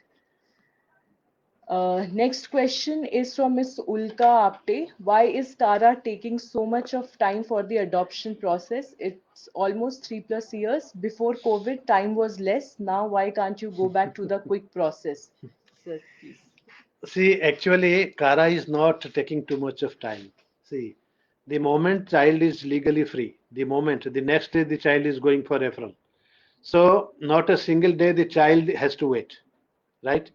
Speaker 1: Next question is from Ms. Ulka Apte. Why is Tara taking so much of time for the adoption process? It's almost 3+ years. Before COVID, time was less. Now, why can't you go back to the quick process? Sir, please.
Speaker 2: See, actually, Kara is not taking too much of time. See, the moment child is legally free, the next day the child is going for referral. So, not a single day the child has to wait, right?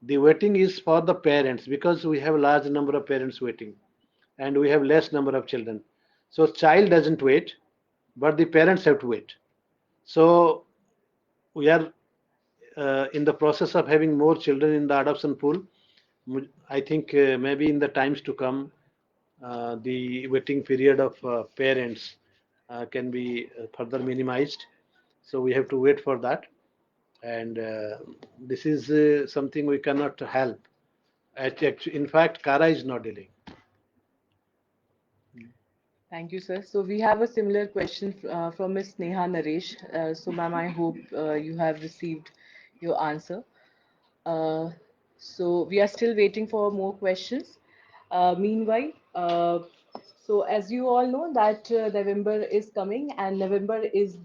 Speaker 2: The waiting is for the parents because we have a large number of parents waiting and we have less number of children. So, child doesn't wait, but the parents have to wait. So, we are in the process of having more children in the adoption pool. I think maybe in the times to come, the waiting period of parents can be further minimized. So we have to wait for that. And this is something we cannot help. In fact, Kara is not dealing.
Speaker 1: Thank you, sir. So we have a similar question from Ms. Neha Naresh. So, ma'am, I hope you have received your answer. Uh, so we are still waiting for more questions. Meanwhile, so as you all know that November is coming, and November is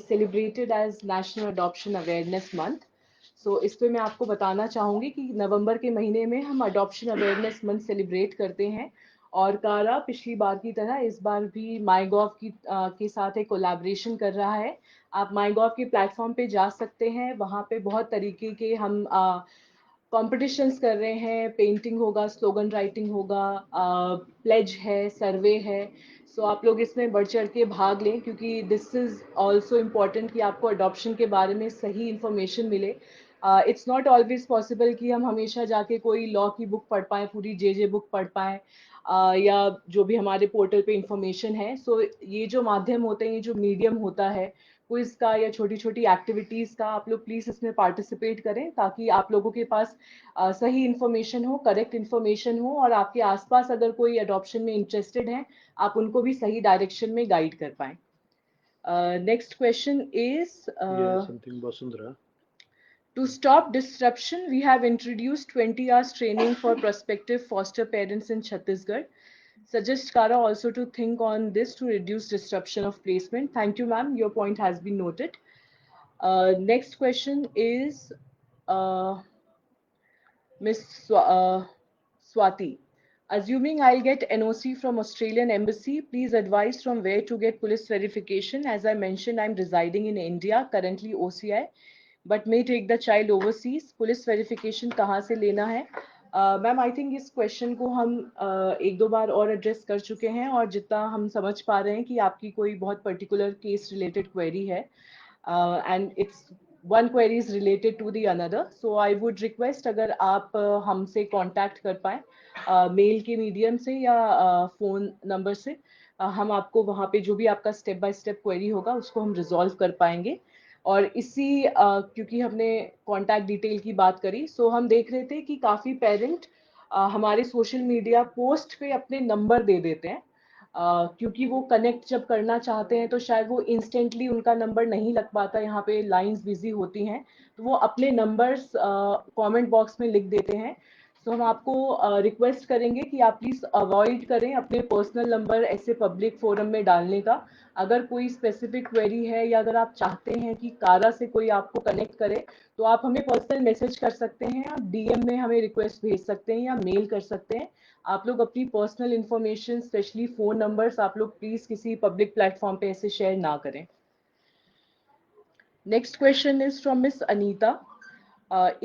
Speaker 1: celebrated as National Adoption Awareness Month. So इस पे मैं आपको बताना चाहूंगी कि नवंबर के महीने में हम अडॉप्शन अवेयरनेस मंथ सेलिब्रेट करते हैं, और कारा पिछली बार की तरह इस बार भी माई गॉव के साथ एक कोलैबोरेशन कर रहा है। आप माई गॉव के प्लेटफॉर्म पे जा सकते हैं, वहाँ पे बहुत तरीके के हम कॉम्पिटिशन्स कर रहे हैं, पेंटिंग होगा, स्लोगन राइटिंग होगा, प्लेज है, सर्वे है। सो आप लोग इसमें बढ़ चढ़ के भाग लें, क्योंकि दिस इज़ ऑल्सो इम्पॉर्टेंट कि आपको अडॉप्शन के बारे में सही इन्फॉर्मेशन मिले। इट्स नॉट ऑलवेज पॉसिबल कि हम हमेशा जाके कोई लॉ की बुक पढ़ पाएँ, पूरी जे बुक पढ़ पाएँ, या जो भी हमारे पोर्टल पे इंफॉर्मेशन है। सो ये जो माध्यम होते हैं, ये जो मीडियम होता है क्विज का या छोटी छोटी एक्टिविटीज का, आप लोग प्लीज इसमें पार्टिसिपेट करें, ताकि आप लोगों के पास सही इन्फॉर्मेशन हो, करेक्ट इन्फॉर्मेशन हो, और आपके आसपास अगर कोई अडॉप्शन में इंटरेस्टेड है, आप उनको भी सही डायरेक्शन में गाइड कर पाए। Next question is
Speaker 2: Something Basundhara.
Speaker 1: To stop disruption, we have introduced 20 hours training for prospective foster parents in Chhattisgarh. Suggest Kara also to think on this to reduce disruption of placement. Thank you, ma'am. Your point has been noted. Next question is uh, Miss Swati. Assuming I'll get NOC from Australian Embassy, please advise from where to get police verification. As I mentioned, I'm residing in India, currently OCI, but may take the child overseas. Police verification कहाँ से लेना है? Ma'am, I think इस question को हम एक दो बार और एड्रेस कर चुके हैं, और जितना हम समझ पा रहे हैं कि आपकी कोई बहुत पर्टिकुलर केस रिलेटेड क्वेरी है, and it's one query is related to the another. So I would request अगर आप हमसे कांटेक्ट कर पाए मेल के मीडियम से या फोन नंबर से, हम आपको वहाँ पे जो भी आपका स्टेप बाय स्टेप क्वेरी होगा उसको हम रिजॉल्व कर पाएंगे। और इसी क्योंकि हमने कांटेक्ट डिटेल की बात करी, सो हम देख रहे थे कि काफ़ी पेरेंट हमारे सोशल मीडिया पोस्ट पे अपने नंबर दे देते हैं, क्योंकि वो कनेक्ट जब करना चाहते हैं तो शायद वो इंस्टेंटली उनका नंबर नहीं लग पाता, यहाँ पे लाइंस बिजी होती हैं, तो वो अपने नंबर्स कमेंट बॉक्स में लिख देते हैं। तो हम आपको रिक्वेस्ट करेंगे कि आप प्लीज़ अवॉइड करें अपने पर्सनल नंबर ऐसे पब्लिक फोरम में डालने का। अगर कोई स्पेसिफिक क्वेरी है, या अगर आप चाहते हैं कि कारा से कोई आपको कनेक्ट करे, तो आप हमें पर्सनल मैसेज कर सकते हैं, आप डीएम में हमें रिक्वेस्ट भेज सकते हैं, या मेल कर सकते हैं। आप लोग अपनी personal information, specially phone numbers, आप लोग प्लीज किसी पब्लिक प्लेटफॉर्म पे ऐसे शेयर ना करें। Next question is from miss Anita.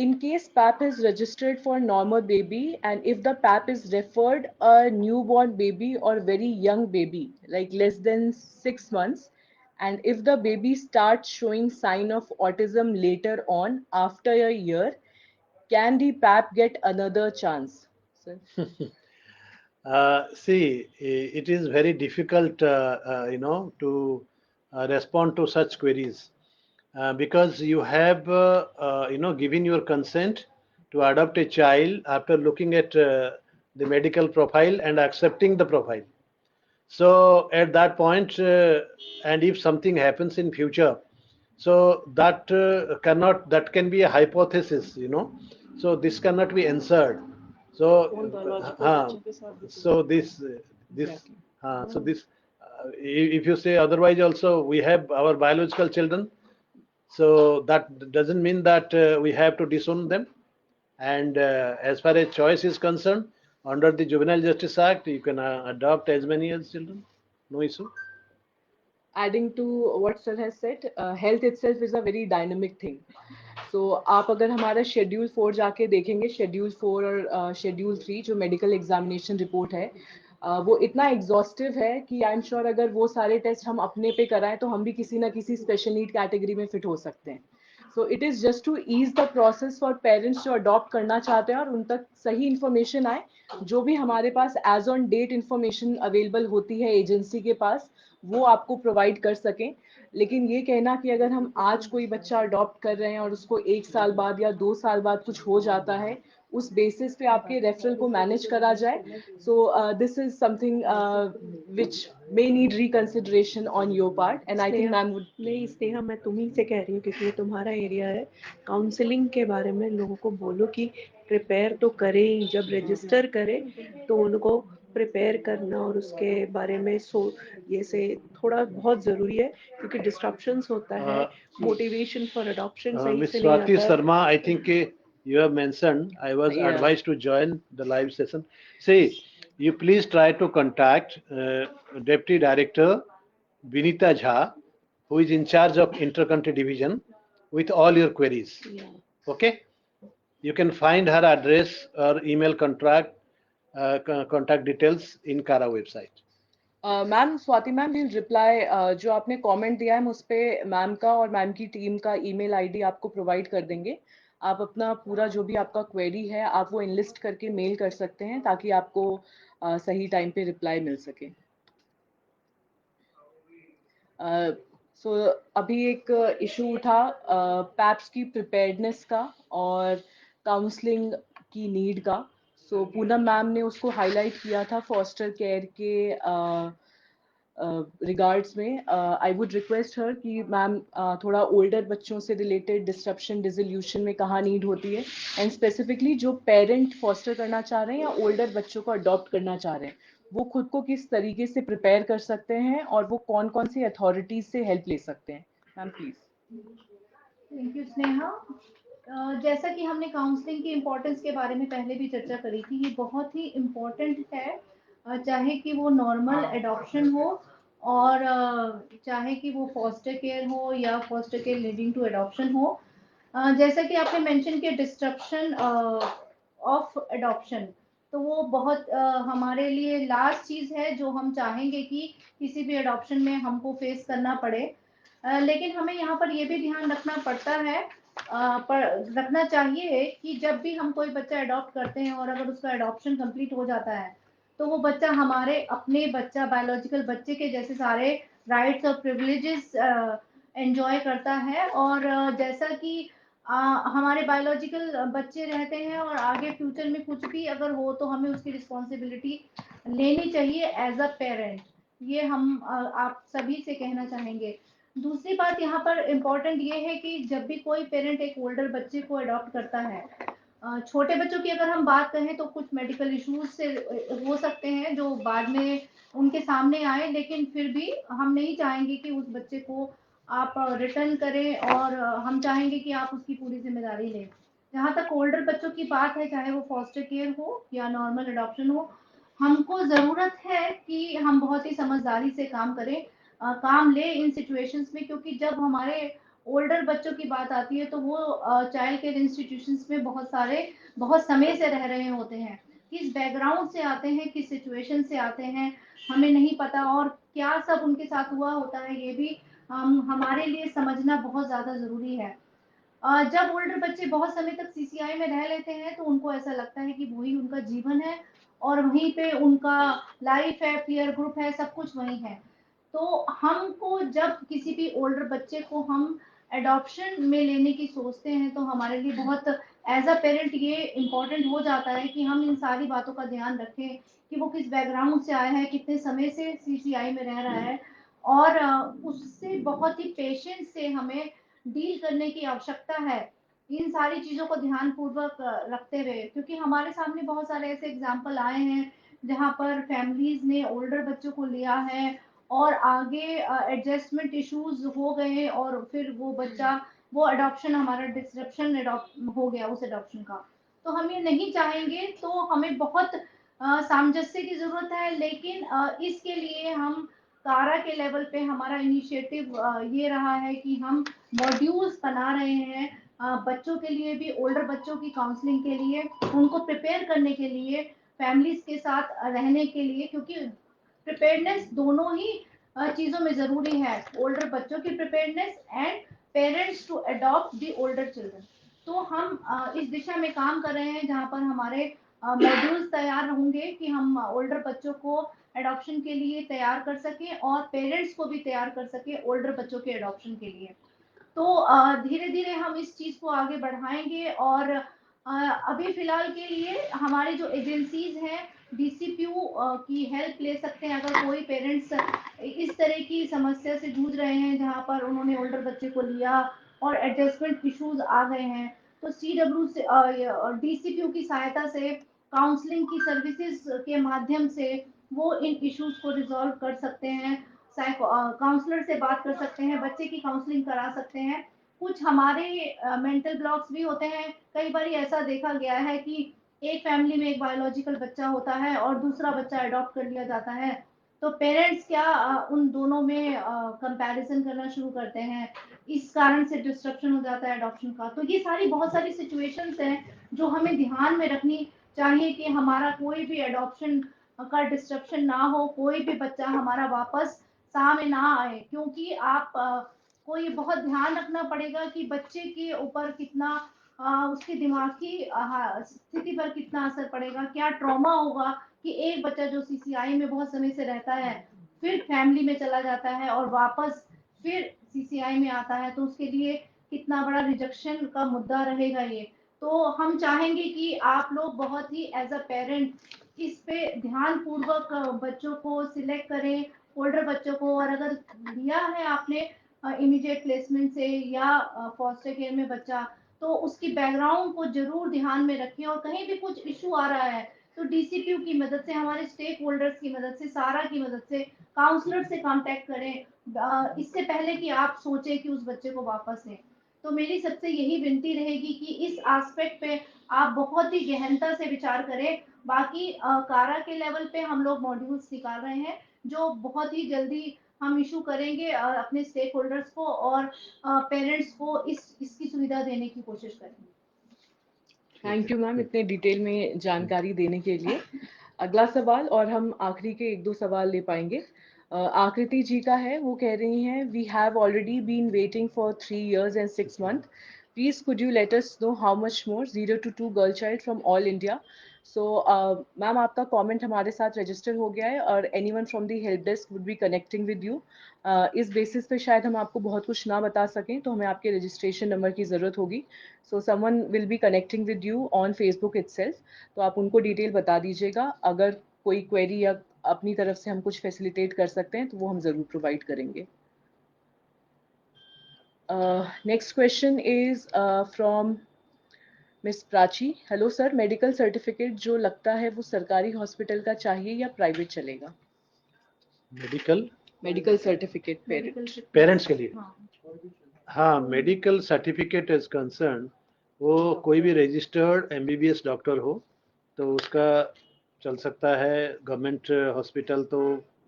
Speaker 1: In case PAP is registered for normal baby, and if the PAP is referred a newborn baby or very young baby, like less than 6 months, and if the baby starts showing sign of autism later on after a year, can the PAP get another chance? Sir?
Speaker 2: See, it is very difficult, to respond to such queries because you have, given your consent to adopt a child after looking at the medical profile and accepting the profile. So at that point, and if something happens in future, so that can be a hypothesis, so this cannot be answered. So so this
Speaker 1: Exactly.
Speaker 2: so this if you say otherwise also, we have our biological children, so that doesn't mean that we have to disown them. And as far as choice is concerned, under the Juvenile Justice Act, you can adopt as many as children, no issue.
Speaker 1: Adding to what sir has said, health itself is a very dynamic thing. So आप अगर हमारा schedule 4 जाके देखेंगे, schedule 4 और schedule 3 जो medical examination report है, वो इतना एग्जॉस्टिव है कि आई एम श्योर अगर वो सारे टेस्ट हम अपने पे कराएं तो हम भी किसी ना किसी स्पेशल नीड कैटेगरी में फिट हो सकते हैं. So it is just to ease the process for parents जो अडॉप्ट करना चाहते हैं और उन तक सही इंफॉर्मेशन आए. जो भी हमारे पास as on date information available होती है एजेंसी के पास, वो आपको प्रोवाइड कर सकें. लेकिन ये कहना कि अगर हम आज कोई बच्चा अडॉप्ट कर रहे हैं और उसको 1 साल बाद या 2 साल बाद कुछ हो जाता है, उस बेसिस पे आपके रेफरल को मैनेज करा जाए, so this is something which may need reconsideration on your part. And I think ma'am would.
Speaker 4: नहीं स्नेहा, मैं तुम्ही से कह रही हूँ क्योंकि ये तुम्हारा एरिया है. काउंसलिंग के बारे में लोगों को बोलो कि प्रिपेयर तो करें, जब रजिस्टर करें तो उनको प्रिपेयर करना और उसके बारे में ये से थोड़ा बहुत जरूरी है क्योंकि डिस्ट्रप्शंस होता है, मोटिवेशन फॉर अडॉप्शन सही
Speaker 2: Miss
Speaker 4: से नहीं
Speaker 2: Swati
Speaker 4: आता है.
Speaker 2: Sharma, I think you have mentioned I was
Speaker 1: Yeah.
Speaker 2: advised to join the live session. See, you please try to contact Deputy Director Vinita Jha, who is in charge of Intercountry Division, with all your queries.
Speaker 4: Yeah.
Speaker 2: Okay? You can find her address or email contact details in Kara website.
Speaker 1: Ma'am Swati ma'am will reply. जो आपने comment दिया है उस पे ma'am का और ma'am की team का ईमेल आईडी आपको प्रोवाइड कर देंगे. आप अपना पूरा जो भी आपका क्वेरी है आप वो इनलिस्ट करके मेल कर सकते हैं ताकि आपको सही टाइम पे रिप्लाई मिल सके. सो अभी एक इशू उठा पैप्स की प्रिपेयर्डनेस का और काउंसलिंग की नीड का. सो पूनम मैम ने उसको हाईलाइट किया था फॉस्टर केयर के रिगार्ड्स में. आई वुड रिक्वेस्ट हर कि मैम थोड़ा ओल्डर बच्चों से रिलेटेड डिस्ट्रप्शन डिसोल्यूशन में कहाँ नीड होती है, एंड स्पेसिफिकली जो पेरेंट फॉस्टर करना चाह रहे हैं या ओल्डर बच्चों को अडॉप्ट करना चाह रहे हैं, वो खुद को किस तरीके से प्रिपेयर कर सकते हैं और वो कौन कौन सी अथॉरिटीज से हेल्प ले सकते हैं. Ma'am please.
Speaker 3: Thank you Sneha. जैसा कि हमने काउंसलिंग की इम्पोर्टेंस के बारे में पहले भी चर्चा करी थी, ये बहुत ही इम्पोर्टेंट है, चाहे कि वो नॉर्मल एडॉप्शन हो और चाहे कि वो फॉस्टर केयर हो या foster care leading to adoption हो. जैसा कि आपने मेंशन किया डिस्ट्रप्शन ऑफ एडॉप्शन, तो वो बहुत हमारे लिए लास्ट चीज़ है जो हम चाहेंगे कि किसी भी एडॉप्शन में हमको फेस करना पड़े. लेकिन हमें यहाँ पर ये भी ध्यान रखना पड़ता है, पर रखना चाहिए कि जब भी हम कोई बच्चा अडॉप्ट करते हैं और अगर उसका अडॉप्शन कंप्लीट हो जाता है तो वो बच्चा हमारे अपने बच्चा बायोलॉजिकल बच्चे के जैसे सारे राइट्स और प्रिविलेजेस एंजॉय करता है. और जैसा कि हमारे बायोलॉजिकल बच्चे रहते हैं और आगे फ्यूचर में कुछ भी अगर हो तो हमें उसकी रिस्पॉन्सिबिलिटी लेनी चाहिए एज अ पेरेंट. ये हम आप सभी से कहना चाहेंगे. दूसरी बात यहाँ पर इम्पोर्टेंट ये है कि जब भी कोई पेरेंट एक ओल्डर बच्चे को अडॉप्ट करता है, छोटे बच्चों की अगर हम बात करें तो कुछ मेडिकल इश्यूज से हो सकते हैं जो बाद में उनके सामने आए, लेकिन फिर भी हम नहीं चाहेंगे कि उस बच्चे को आप रिटर्न करें और हम चाहेंगे कि आप उसकी पूरी जिम्मेदारी लें. जहाँ तक ओल्डर बच्चों की बात है, चाहे वो फॉस्टर केयर हो या नॉर्मल अडॉप्शन हो, हमको ज़रूरत है कि हम बहुत ही समझदारी से काम करें, काम ले इन सिचुएशंस में, क्योंकि जब हमारे ओल्डर बच्चों की बात आती है तो वो चाइल्ड केयर इंस्टीट्यूशंस में बहुत समय से रह रहे होते हैं. किस बैकग्राउंड से आते हैं, किस सिचुएशन से आते हैं, हमें नहीं पता, और क्या सब उनके साथ हुआ होता है ये भी हमारे लिए समझना बहुत ज़्यादा ज़रूरी है. जब ओल्डर बच्चे बहुत समय तक सीसीआई में रह लेते हैं तो उनको ऐसा लगता है कि वही उनका जीवन है और वहीं पे उनका लाइफ है, पीयर ग्रुप है, सब कुछ वहीं है। तो हमको जब किसी भी ओल्डर बच्चे को हम एडॉप्शन में लेने की सोचते हैं तो हमारे लिए बहुत एज अ पेरेंट ये इम्पोर्टेंट हो जाता है कि हम इन सारी बातों का ध्यान रखें कि वो किस बैकग्राउंड से आया है, कितने समय से सीसीआई में रह रहा है, और उससे बहुत ही पेशेंस से हमें डील करने की आवश्यकता है इन सारी चीजों को ध्यान पूर्वक रखते हुए, क्योंकि हमारे सामने बहुत सारे ऐसे एग्जाम्पल आए हैं जहाँ पर फैमिलीज ने ओल्डर बच्चों को लिया है और आगे एडजस्टमेंट इश्यूज हो गए और फिर वो बच्चा, वो अडॉप्शन हमारा डिसरप्शन हो गया उस अडॉप्शन का। तो हम ये नहीं चाहेंगे, तो हमें बहुत सामंजस्य की जरूरत है, लेकिन इसके लिए हम कारा के लेवल पे हमारा इनिशिएटिव ये रहा है कि हम मॉड्यूल्स बना रहे हैं बच्चों के लिए भी, ओल्डर बच्चों की काउंसलिंग के लिए, उनको प्रिपेयर करने के लिए, फैमिलीज के साथ रहने के लिए, क्योंकि प्रिपेयरनेस दोनों ही चीजों में जरूरी है, ओल्डर बच्चों की preparedness and parents to adopt the older children. तो हम इस दिशा में काम कर रहे हैं जहां पर हमारे मॉड्यूल्स तैयार होंगे कि हम ओल्डर बच्चों को एडॉप्शन के लिए तैयार कर सकें और पेरेंट्स को भी तैयार कर सकें ओल्डर बच्चों के एडॉप्शन के लिए। तो धीरे धीरे हम इस चीज को आगे बढ़ाएंगे और अभी फिलहाल के लिए हमारी जो एजेंसीज हैं डीसीपीयू की हेल्प ले सकते हैं अगर कोई पेरेंट्स इस तरह की समस्या से जूझ रहे हैं जहां पर उन्होंने ओल्डर बच्चे को लिया और एडजस्टमेंट इश्यूज आ गए हैं, तो सीडब्ल्यू से डीसीपीयू की सहायता से काउंसलिंग की सर्विसेज के माध्यम से वो इन इश्यूज को रिजॉल्व कर सकते हैं, काउंसलर से बात कर सकते हैं, बच्चे की काउंसलिंग करा सकते हैं। कुछ हमारे मेंटल ब्लॉक्स भी होते हैं, कई बार ऐसा देखा गया है कि एक फैमिली में एक बायोलॉजिकल बच्चा होता है और दूसरा बच्चा अडॉप्ट कर लिया जाता है, तो पेरेंट्स क्या उन दोनों में कंपैरिजन करना शुरू करते हैं, इस कारण से डिस्ट्रक्शन हो जाता है अडॉप्शन का। तो ये सारी बहुत सारी सिचुएशंस हैं जो हमें ध्यान में रखनी चाहिए कि हमारा कोई भी अडॉप्शन का डिस्ट्रक्शन ना हो, कोई भी बच्चा हमारा वापस सामने ना आए, क्योंकि आप को ये बहुत ध्यान रखना पड़ेगा कि बच्चे के ऊपर कितना उसकी दिमागी स्थिति पर कितना असर पड़ेगा, क्या ट्रॉमा होगा कि एक बच्चा जो सीसीआई में बहुत समय से रहता है फिर फैमिली में चला जाता है और वापस फिर सीसीआई में आता है, तो उसके लिए कितना बड़ा रिजेक्शन का मुद्दा रहेगा ये। तो हम चाहेंगे कि आप लोग बहुत ही एज अ पेरेंट इस पे ध्यान पूर्वक बच्चों को सिलेक्ट करें, ओल्डर बच्चों को, और अगर लिया है आपने इमीडिएट प्लेसमेंट से या फॉस्टर केयर में बच्चा, तो उसकी बैकग्राउंड को जरूर ध्यान में रखें, और कहीं भी कुछ इशू आ रहा है तो डीसीपीयू की मदद से, हमारे स्टेक होल्डर्स की मदद से, सारा की मदद से, काउंसलर से कांटेक्ट करें इससे पहले कि आप सोचें कि उस बच्चे को वापस लें। तो मेरी सबसे यही विनती रहेगी कि इस एस्पेक्ट पे आप बहुत ही गहनता से विचार करें। बाकी कारा के लेवल पे हम लोग मॉड्यूल्स निकाल रहे हैं जो बहुत ही जल्दी हम इशू करेंगे अपने स्टेक होल्डर्स को, और पेरेंट्स को इसकी सुविधा देने की कोशिश करेंगे।
Speaker 1: थैंक यू मैम इतने डिटेल में जानकारी देने के लिए। अगला सवाल, और हम आखिरी के एक दो सवाल ले पाएंगे। आकृति जी का है, वो कह रही हैं, we have already been waiting for 3 years and 6 months. Please could you let us know how much more 0 to 2 girl child from all India. So ma'am आपका कमेंट हमारे साथ रजिस्टर हो गया है और anyone from the help desk would be connecting with you. इस basis पे शायद हम आपको बहुत कुछ ना बता सकें, तो हमें आपके रजिस्ट्रेशन नंबर की ज़रूरत होगी। So someone will be connecting with you on Facebook itself, तो आप उनको डिटेल बता दीजिएगा। अगर कोई क्वेरी या अपनी तरफ से हम कुछ फैसिलिटेट कर सकते हैं तो वो हम ज़रूर प्रोवाइड करेंगे। Next question is from miss Prachi. Hello sir, medical certificate जो लगता है वो सरकारी हॉस्पिटल का चाहिए या प्राइवेट चलेगा? मेडिकल सर्टिफिकेट
Speaker 2: पेरेंट्स के लिए, हाँ, मेडिकल सर्टिफिकेट इज कंसर्न, वो कोई भी रजिस्टर्ड एमबीबीएस डॉक्टर हो तो उसका चल सकता है। गवर्नमेंट हॉस्पिटल तो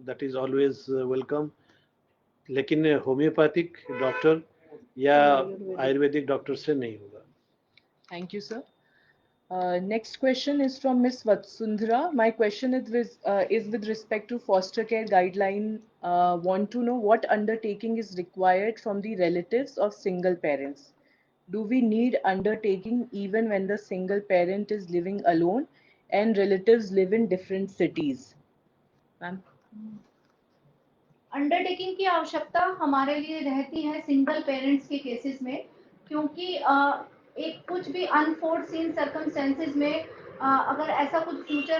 Speaker 2: दैट इज ऑलवेज वेलकम, लेकिन होम्योपैथिक डॉक्टर या आयुर्वेदिक डॉक्टर से नहीं होगा।
Speaker 1: Thank you sir. Next question is from Miss Vatsundhara. My question is with respect to foster care guideline. Want to know what undertaking is required from the relatives of single parents. Do we need undertaking even when the single parent is living alone and relatives live in different cities. Ma'am.
Speaker 3: Undertaking की आवश्यकता हमारे लिए रहती है single parents के cases में, क्योंकि एक कुछ भी अनफोर्सीन सर्कमस्टेंसेस में अगर ऐसा कुछ फ्यूचर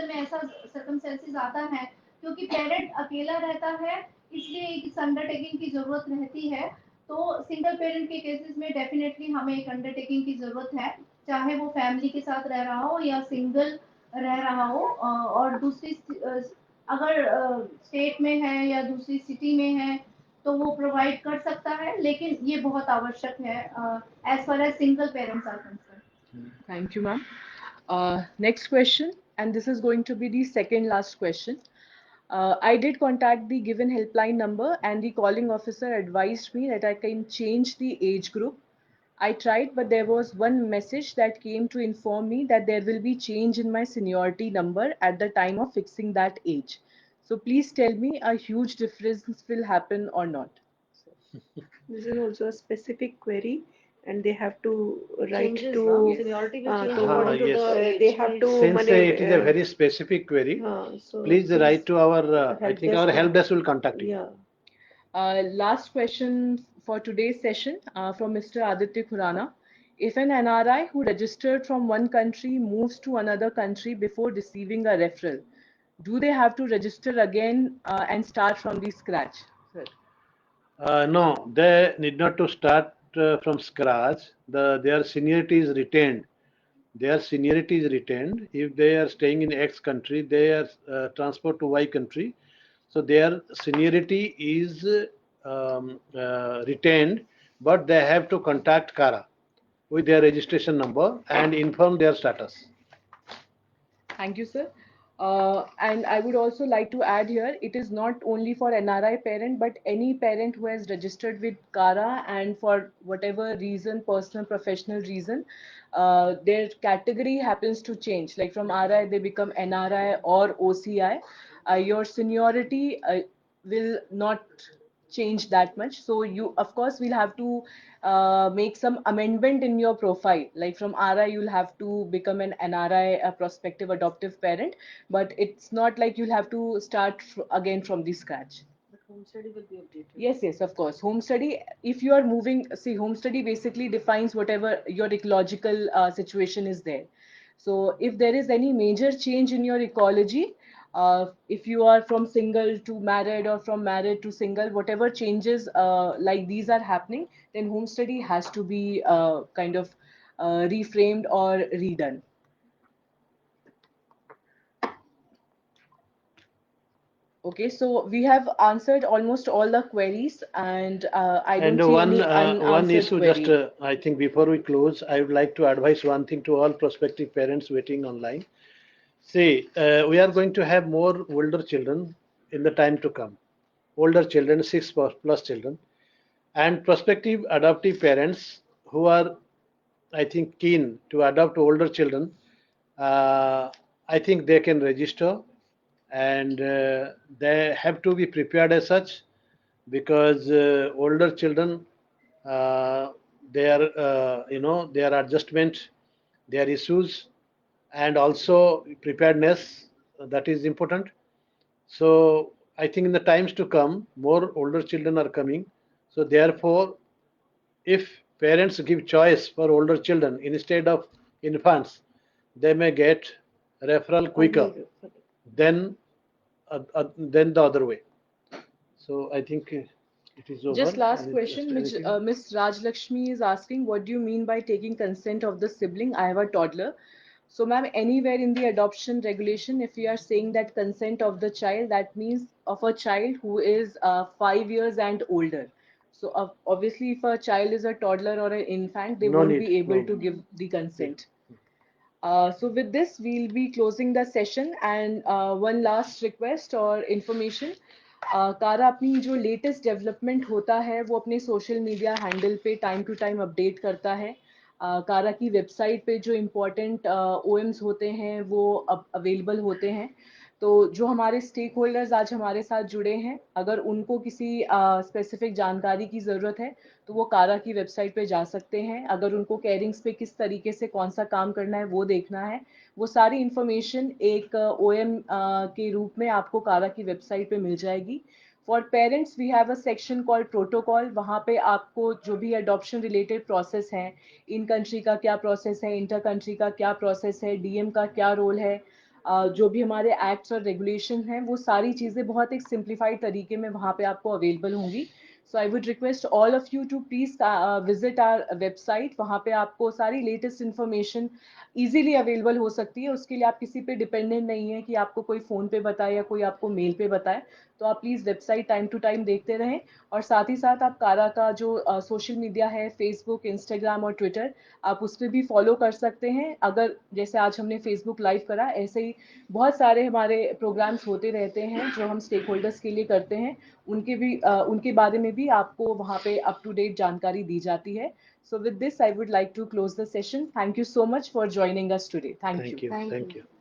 Speaker 3: में ऐसा सर्कमस्टेंसेस आता है, क्योंकि पेरेंट अकेला रहता है इसलिए इस अंडरटेकिंग की जरूरत रहती है। तो सिंगल पेरेंट के केसेस में डेफिनेटली हमें एक अंडरटेकिंग की जरूरत है, चाहे वो फैमिली के साथ रह रहा हो या सिंगल रह रहा हो। और दूसरी अगर स्टेट में है या दूसरी सिटी में है तो वो प्रोवाइड कर सकता है, लेकिन ये बहुत आवश्यक है as far as single parents are concern.
Speaker 1: Thank you, ma'am. Next question, and this is going to be the second last question. I did contact the given helpline number, and the calling officer advised me that I can change the age group. I tried, but there was one message that came to inform me that there will be change in my seniority number at the time of fixing that age. So please tell me, a huge difference will happen or not?
Speaker 4: This is also a specific query, and they have to write
Speaker 5: Changes,
Speaker 4: to
Speaker 5: no? Seniority will change according to
Speaker 2: yes.
Speaker 5: the age.
Speaker 4: they have to
Speaker 2: Since it is a very specific query,
Speaker 4: so
Speaker 2: please write to our, I
Speaker 4: help
Speaker 2: think our
Speaker 4: desk
Speaker 2: help desk will contact you.
Speaker 4: yeah.
Speaker 1: Last question for today's session from Mr. Aditya Khurana. If an NRI who registered from one country moves to another country before receiving a referral, do they have to register again and start from the scratch? Sir.
Speaker 2: No, they need not to start from scratch. Their seniority is retained. Their seniority is retained. If they are staying in X country, they are transferred to Y country. So their seniority is retained, but they have to contact CARA with their registration number and inform their status.
Speaker 1: Thank you, sir. And I would also like to add here, it is not only for NRI parent, but any parent who has registered with CARA and for whatever reason, personal, professional reason, their category happens to change. Like from RI, they become NRI or OCI. Your seniority will not change that much. So you, of course, will have to make some amendment in your profile. Like from RI, you'll have to become an NRI, a prospective adoptive parent, but it's not like you'll have to start again from the scratch.
Speaker 5: But home study will be updated.
Speaker 1: Yes, yes, of course. Home study, if you are moving, see, home study basically defines whatever your ecological situation is there. So if there is any major change in your ecology, if you are from single to married or from married to single, whatever changes like these are happening, then home study has to be kind of reframed or redone. Okay, so we have answered almost all the queries, and I don't see any
Speaker 2: one
Speaker 1: unanswered
Speaker 2: issue,
Speaker 1: query.
Speaker 2: just I think before we close, I would like to advise one thing to all prospective parents waiting online. See, we are going to have more older children in the time to come. Older children, 6+ children, and prospective adoptive parents who are, I think, keen to adopt older children. I think they can register, and they have to be prepared as such, because older children, their their adjustment, their issues, and also preparedness, that is important. So I think in the times to come, more older children are coming. So therefore, if parents give choice for older children instead of infants, they may get referral quicker than than the other way. So I think it is over.
Speaker 1: Just last
Speaker 2: Is it
Speaker 1: question,
Speaker 2: just
Speaker 1: which
Speaker 2: anything?
Speaker 1: Miss Raj Lakshmi is asking, what do you mean by taking consent of the sibling? I have a toddler. So, ma'am, anywhere in the adoption regulation, if we are saying that consent of the child, that means of a child who is 5 years and older. So, obviously, if a child is a toddler or an infant, they
Speaker 2: No
Speaker 1: won't
Speaker 2: need.
Speaker 1: be able
Speaker 2: No.
Speaker 1: to give the consent. So with this, we'll be closing the session, and one last request or information. कारा अपनी जो latest development होता है वो अपने social media handle पे time to time update करता है. कारा की वेबसाइट पे जो इम्पोर्टेंट ओएम्स होते हैं वो अवेलेबल होते हैं. तो जो हमारे स्टेक होल्डर्स आज हमारे साथ जुड़े हैं, अगर उनको किसी स्पेसिफिक जानकारी की ज़रूरत है तो वो कारा की वेबसाइट पे जा सकते हैं। अगर उनको कैरिंग्स पे किस तरीके से कौन सा काम करना है वो देखना है, वो सारी इंफॉर्मेशन एक ओएम के रूप में आपको कारा की वेबसाइट पे मिल जाएगी। For parents we have a section called protocol, वहाँ पे आपको जो भी अडॉप्शन रिलेटेड प्रोसेस है, इन कंट्री का क्या प्रोसेस है, इंटर कंट्री का क्या प्रोसेस है, डीएम का क्या रोल है, जो भी हमारे एक्ट्स और रेगुलेशन हैं, वो सारी चीज़ें बहुत एक सिंप्लीफाइड तरीके में वहाँ पे आपको अवेलेबल होंगी। So I would request all of you to please visit our website. वहाँ पे आपको सारी लेटेस्ट इन्फॉर्मेशन इजीली अवेलेबल हो सकती है। उसके लिए आप किसी पे डिपेंडेंट नहीं है कि आपको कोई फ़ोन पे बताए या कोई आपको मेल पे बताए। तो आप please website time to time देखते रहें, और साथ ही साथ आप कारा का जो सोशल मीडिया है, फेसबुक, इंस्टाग्राम और ट्विटर, आप उस पर भी फॉलो कर सकते हैं। अगर जैसे आज हमने फेसबुक लाइव करा, ऐसे ही बहुत सारे हमारे प्रोग्राम्स होते रहते हैं जो हम स्टेक होल्डर्स के लिए करते हैं, उनके बारे में भी आपको वहाँ पे अप टू डेट जानकारी दी जाती है। So with this, I would like to close the session. Thank you so much for joining us today. Thank you.
Speaker 2: Thank you.
Speaker 6: Thank
Speaker 2: Thank
Speaker 6: you.
Speaker 2: you.